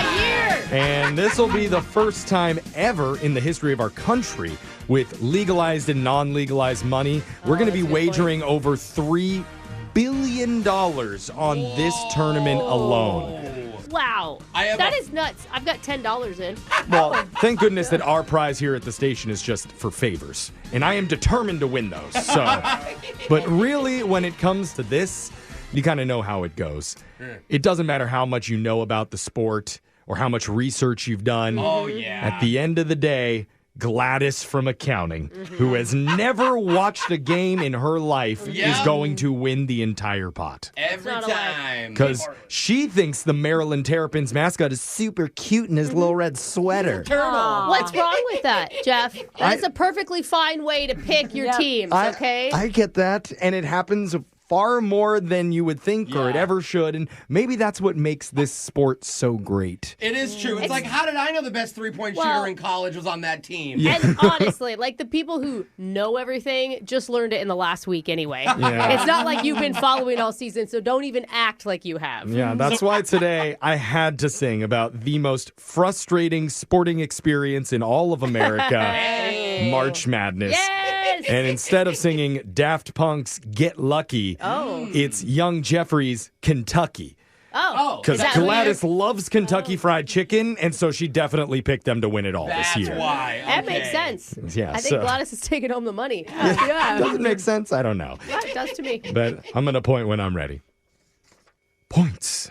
S4: And this will be the first time ever in the history of our country with legalized and non-legalized money. We're going to be wagering over $3 billion on this tournament alone.
S1: Wow. That is nuts. I've got $10 in.
S4: Well, thank goodness that our prize here at the station is just for favors. And I am determined to win those. So, but really, when it comes to this, you kind of know how it goes. It doesn't matter how much you know about the sport or how much research you've done.
S3: Oh, yeah.
S4: At the end of the day, Gladys from accounting, who has never watched a game in her life, is going to win the entire pot.
S3: Every time.
S4: Because she thinks the Maryland Terrapins mascot is super cute in his little red sweater.
S1: What's wrong with that, Jeff? That's a perfectly fine way to pick your teams, okay?
S4: I get that, and it happens far more than you would think or it ever should, and maybe that's what makes this sport so great.
S3: It is true. It's like, how did I know the best three-point shooter in college was on that team?
S1: Yeah. And honestly, like the people who know everything just learned it in the last week anyway. Yeah. It's not like you've been following all season, so don't even act like you have.
S4: Yeah, that's why today I had to sing about the most frustrating sporting experience in all of America, March Madness.
S1: Yes!
S4: And instead of singing Daft Punk's Get Lucky, it's Young Jeffrey's Kentucky. Because Gladys loves Kentucky Fried Chicken, and so she definitely picked them to win it all this year.
S3: That's why.
S1: That makes sense.
S4: Yeah,
S1: I think Gladys is taking home the money. Yeah.
S4: Does it make sense? I don't know.
S1: Yeah, it does to me.
S4: But I'm going to point when I'm ready. Points.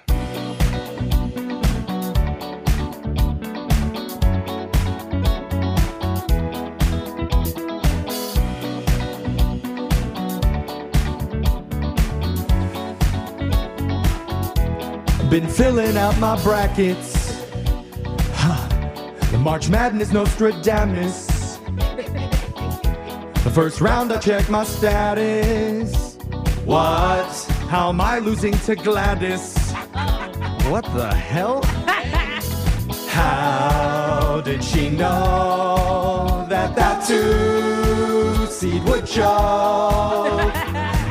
S4: Been filling out my brackets. The March Madness Nostradamus. The first round I checked my status. What? How am I losing to Gladys? What the hell? How did she know that 2 seed would choke?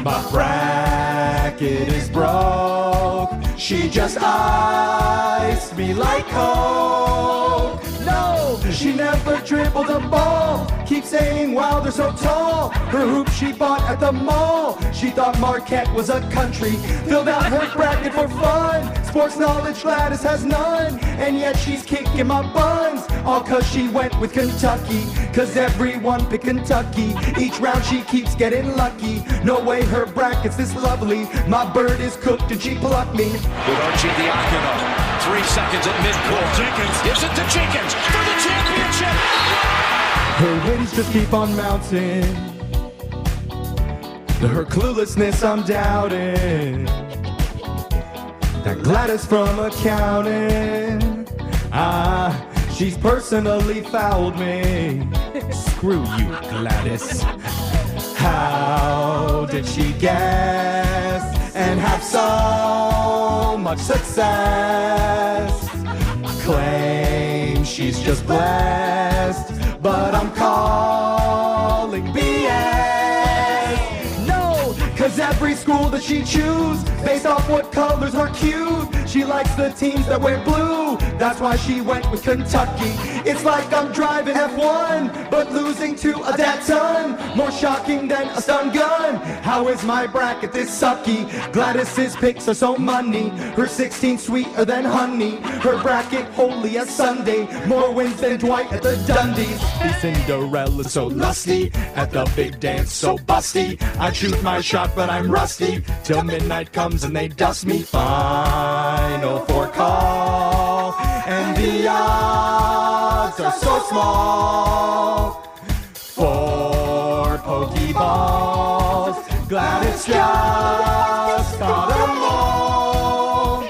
S4: My bracket is broke. She just iced me like Coke. No, she never dribbled a ball. Keep saying, wow, they're so tall. Her hoop she bought at the mall. She thought Marquette was a country. Filled out her bracket for fun. Sports knowledge Gladys has none. And yet she's kicking my buns. All cause she went with Kentucky. Cause everyone picked Kentucky. Each round she keeps getting lucky. No way her bracket's this lovely. My bird is cooked and she plucked me.
S12: With Archie Diacono. 3 seconds at midcourt. Jenkins gives it to Jenkins for the championship.
S4: Her wins just keep on mounting. Her cluelessness I'm doubting. That Gladys from accounting. She's personally fouled me. Screw you, Gladys. How did she guess and have so much success? Claim she's just blessed, but I'm calling BS. No, cause every school that she choose, based off what colors are cute. She likes the teams that wear blue, that's why she went with Kentucky. It's like I'm driving F1, but losing to a Datsun. More shocking than a stun gun. How is my bracket this sucky? Gladys's picks are so money. Her 16 sweeter than honey. Her bracket holy as Sunday. More wins than Dwight at the Dundies. Cinderella's so lusty. At the big dance so busty. I shoot my shot but I'm rusty. Till midnight comes and they dust me. Final 4 call. And the odds are so small. 4 Pokeballs. Gladys just got 'em all.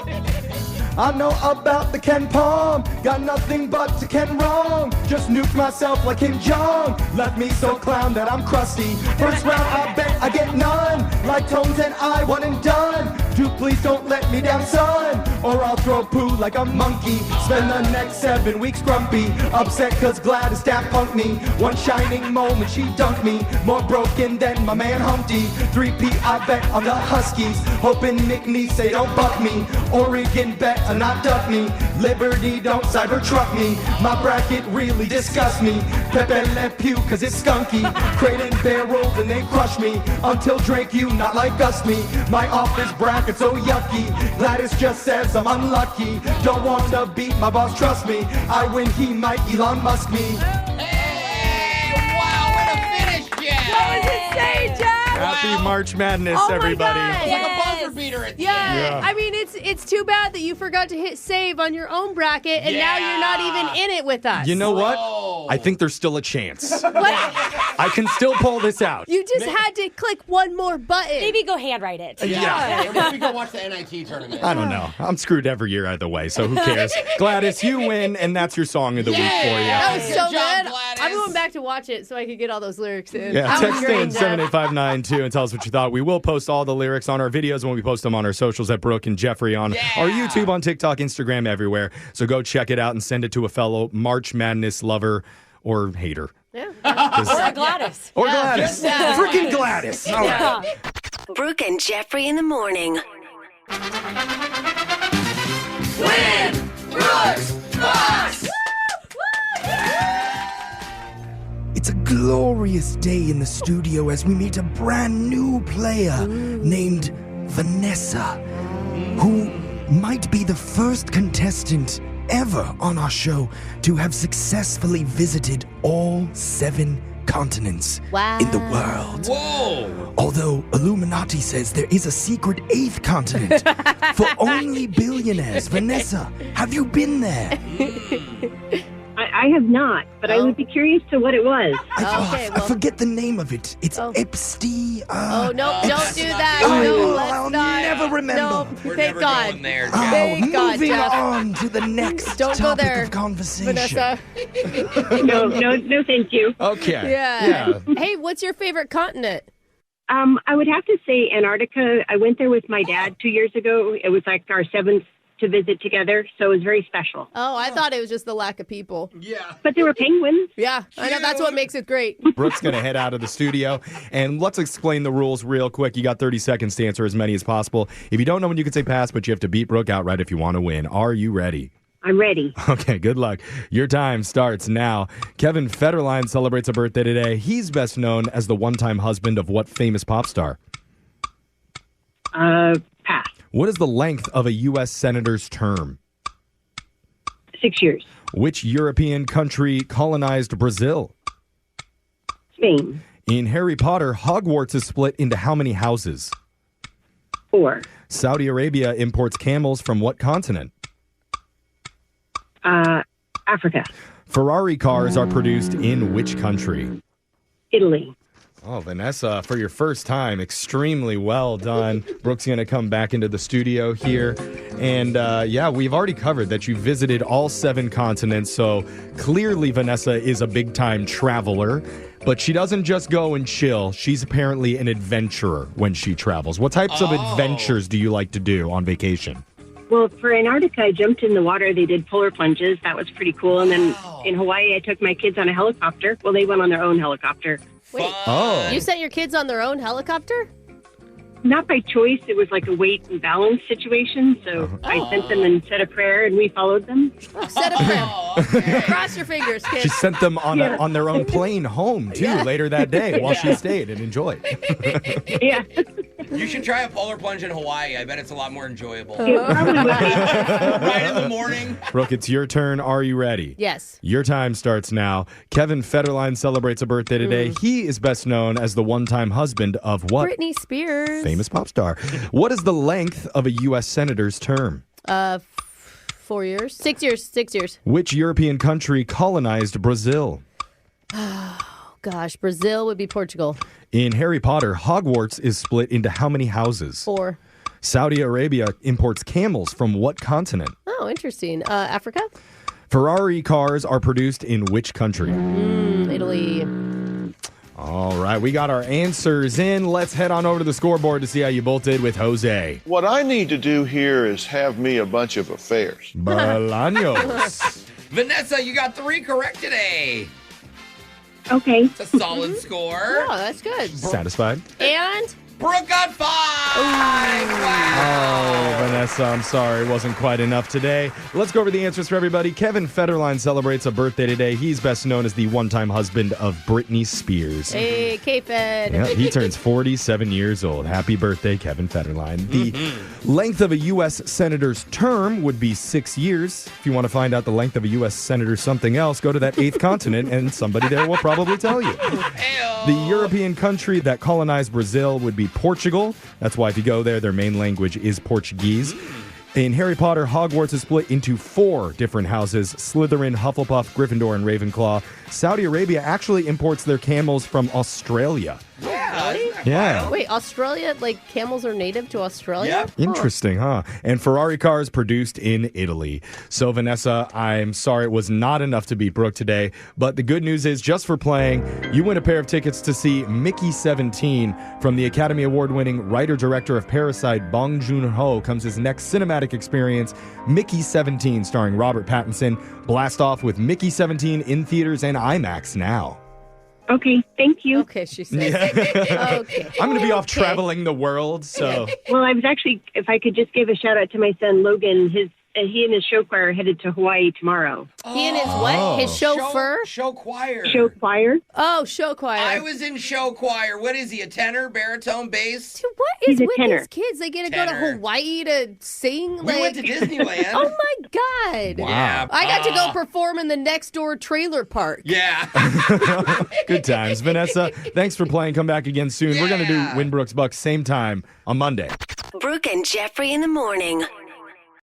S4: I know about the Ken Palm. Got nothing but to Ken wrong. Just nuked myself like Kim Jong. Left me so clown that I'm crusty. First round I bet I get none. Like Tones and I, one and done. Dude, please don't let me down, son. Or I'll throw poo like a monkey. Spend the next 7 weeks grumpy. Upset cause Gladys Daft Punk me. One shining moment she dunked me. More broken than my man Humpty. 3P I bet on the Huskies. Hoping McNeese say don't buck me. Oregon bet not
S13: not duck me. Liberty, don't cybertruck me. My bracket really disgusts me. Pepe Le Pew, cause it's skunky. Crate and barrels and they crush me. Until Drake, you not like us me. My office bracket so yucky. Gladys just says I'm unlucky. Don't want to beat my boss, trust me. I win, he might Elon Musk me.
S3: Hey, wow, what a finish, Jeff.
S2: That was insane, Jeff.
S4: Happy March Madness,
S2: Oh my
S4: everybody.
S2: God.
S3: It's like a buzzer beater at the end.
S1: Yeah, I mean, it's too bad that you forgot to hit save on your own bracket, and now you're not even in it with us.
S4: You know what?
S3: Bro.
S4: I think there's still a chance.
S1: What?
S4: I can still pull this out.
S1: You just had to click one more button.
S2: Maybe go handwrite it.
S4: Yeah.
S3: Hey, maybe go watch the NIT tournament.
S4: I don't know. I'm screwed every year either way, so who cares? Gladys, you win, and that's your song of the week for you.
S1: That was so
S3: Good job,
S1: good.
S3: Gladys.
S1: I'm going back to watch it so I could get all those lyrics in.
S4: Yeah,
S1: That was
S4: text
S1: great,
S4: in
S1: Jeff.
S4: 78592 and tell us what you thought. We will post all the lyrics on our videos when we post them on our socials at Brooke and Jeffrey on our YouTube, on TikTok, Instagram, everywhere. So go check it out and send it to a fellow March Madness lover or hater.
S1: Yeah.
S2: Or Gladys.
S4: Or Gladys. Freaking Gladys. All right.
S6: Brooke and Jeffrey in the morning.
S3: Win! Brooks! Box!
S7: It's a glorious day in the studio as we meet a brand new player named Vanessa, who might be the first contestant ever on our show to have successfully visited all 7 continents in the world.
S3: Whoa!
S7: Although Illuminati says there is a secret 8th continent for only billionaires. Vanessa, have you been there?
S11: I have not, but I would be curious to what it was.
S7: I forget the name of it. It's Epstein.
S1: Oh, no, don't do that.
S7: Oh,
S1: No, let's
S7: I'll
S1: not.
S7: never remember.
S1: No,
S3: We're
S1: thank
S3: never
S1: God.
S3: going there, Jeff.
S1: Thank God,
S7: Moving
S1: Jeff.
S7: on to the next
S1: Don't go
S7: topic
S1: there,
S7: of conversation.
S1: Vanessa.
S11: No, thank you.
S4: Okay.
S1: Yeah. Hey, what's your favorite continent?
S11: I would have to say Antarctica. I went there with my dad 2 years ago. It was like our 7th to visit together, so it was very special.
S1: Oh, I thought it was just the lack of people.
S3: Yeah.
S11: But there were penguins.
S1: Yeah, I know. That's what makes it great.
S4: Brooke's going to head out of the studio. And let's explain the rules real quick. You got 30 seconds to answer as many as possible. If you don't know when you can say pass, but you have to beat Brooke outright if you want to win. Are you ready?
S11: I'm ready.
S4: Okay, good luck. Your time starts now. Kevin Federline celebrates a birthday today. He's best known as the one-time husband of what famous pop star?
S11: Pass.
S4: What is the length of a U.S. senator's term?
S11: 6 years.
S4: Which European country colonized Brazil?
S11: Spain.
S4: In Harry Potter, Hogwarts is split into how many houses?
S11: 4.
S4: Saudi Arabia imports camels from what continent?
S11: Africa.
S4: Ferrari cars are produced in which country?
S11: Italy.
S4: Oh, Vanessa, for your first time, extremely well done. Brooke's going to come back into the studio here. And we've already covered that you visited all 7 continents. So clearly Vanessa is a big-time traveler. But she doesn't just go and chill. She's apparently an adventurer when she travels. What types of adventures do you like to do on vacation?
S11: Well, for Antarctica, I jumped in the water. They did polar plunges. That was pretty cool. And then in Hawaii, I took my kids on a helicopter. Well, they went on their own helicopter.
S1: Wait,
S4: Oh.
S1: you sent your kids on their own helicopter?
S11: Not by choice. It was like a weight and balance situation. So I sent them and said a prayer, and we followed them.
S1: Oh, set a prayer. Cross your fingers, kids.
S4: She sent them on their own plane home, too, later that day while she stayed and enjoyed.
S11: Yeah.
S3: You should try a polar plunge in Hawaii. I bet it's a lot more enjoyable.
S11: It probably would be.
S3: Right in the morning.
S4: Brooke, it's your turn. Are you ready?
S1: Yes.
S4: Your time starts now. Kevin Federline celebrates a birthday today. He is best known as the one-time husband of what?
S1: Britney Spears.
S4: Famous pop star. What is the length of a U.S. senator's term?
S1: 4 years. 6 years. 6 years.
S4: Which European country colonized Brazil?
S1: Gosh, Brazil would be Portugal.
S4: In Harry Potter, Hogwarts is split into how many houses?
S1: 4.
S4: Saudi Arabia imports camels from what continent?
S1: Oh, interesting. Africa?
S4: Ferrari cars are produced in which country?
S1: Italy.
S4: All right, we got our answers in. Let's head on over to the scoreboard to see how you both did with Jose.
S8: What I need to do here is have me a bunch of affairs.
S4: Bolaños.
S3: Vanessa, you got 3 correct today.
S11: Okay.
S3: It's a solid score.
S1: Oh, that's good.
S4: Satisfied?
S1: And
S3: Brooke got 5. Wow.
S4: Oh, Vanessa, I'm sorry. It wasn't quite enough today. Let's go over the answers for everybody. Kevin Federline celebrates a birthday today. He's best known as the one-time husband of Britney Spears.
S1: Hey, K-Fed.
S4: Yeah, he turns 47 years old. Happy birthday, Kevin Federline. The length of a U.S. senator's term would be 6 years. If you want to find out the length of a U.S. senator something else, go to that 8th continent, and somebody there will probably tell you. The European country that colonized Brazil would be Portugal. That's why if you go there, their main language is Portuguese. In Harry Potter, Hogwarts is split into 4 different houses: Slytherin, Hufflepuff, Gryffindor, and Ravenclaw. Saudi Arabia actually imports their camels from Australia. Yeah.
S1: Wait, Australia, like camels are native to Australia?
S3: Yep.
S4: Interesting, huh? And Ferrari cars produced in Italy. So, Vanessa, I'm sorry it was not enough to beat Brooke today. But the good news is, just for playing, you win a pair of tickets to see Mickey 17 from the Academy Award-winning writer-director of Parasite, Bong Joon-ho, comes his next cinematic experience, Mickey 17, starring Robert Pattinson. Blast off with Mickey 17 in theaters and IMAX now.
S11: Okay, thank you.
S1: Okay, she said. Okay.
S4: I'm going to be off traveling the world, so...
S11: Well, I was actually, if I could just give a shout out to my son Logan, he and his show choir are headed to Hawaii tomorrow.
S1: He and his what? His chauffeur?
S3: Show choir.
S11: Show choir?
S1: Oh, show choir.
S3: I was in show choir. What is he, a tenor, baritone, bass?
S1: Dude, what is
S11: He's a
S1: with
S11: tenor.
S1: these kids? They get to go to
S3: Tenor.
S1: Hawaii to sing?
S3: We went to Disneyland.
S1: Oh, my God.
S3: Yeah.
S1: I got to go perform in the next door trailer park.
S3: Yeah.
S4: Good times. Vanessa, thanks for playing. Come back again soon. We're going to do
S3: Yeah.
S4: Winbrooks Bucks same time on Monday.
S6: Brooke and Jeffrey in the morning.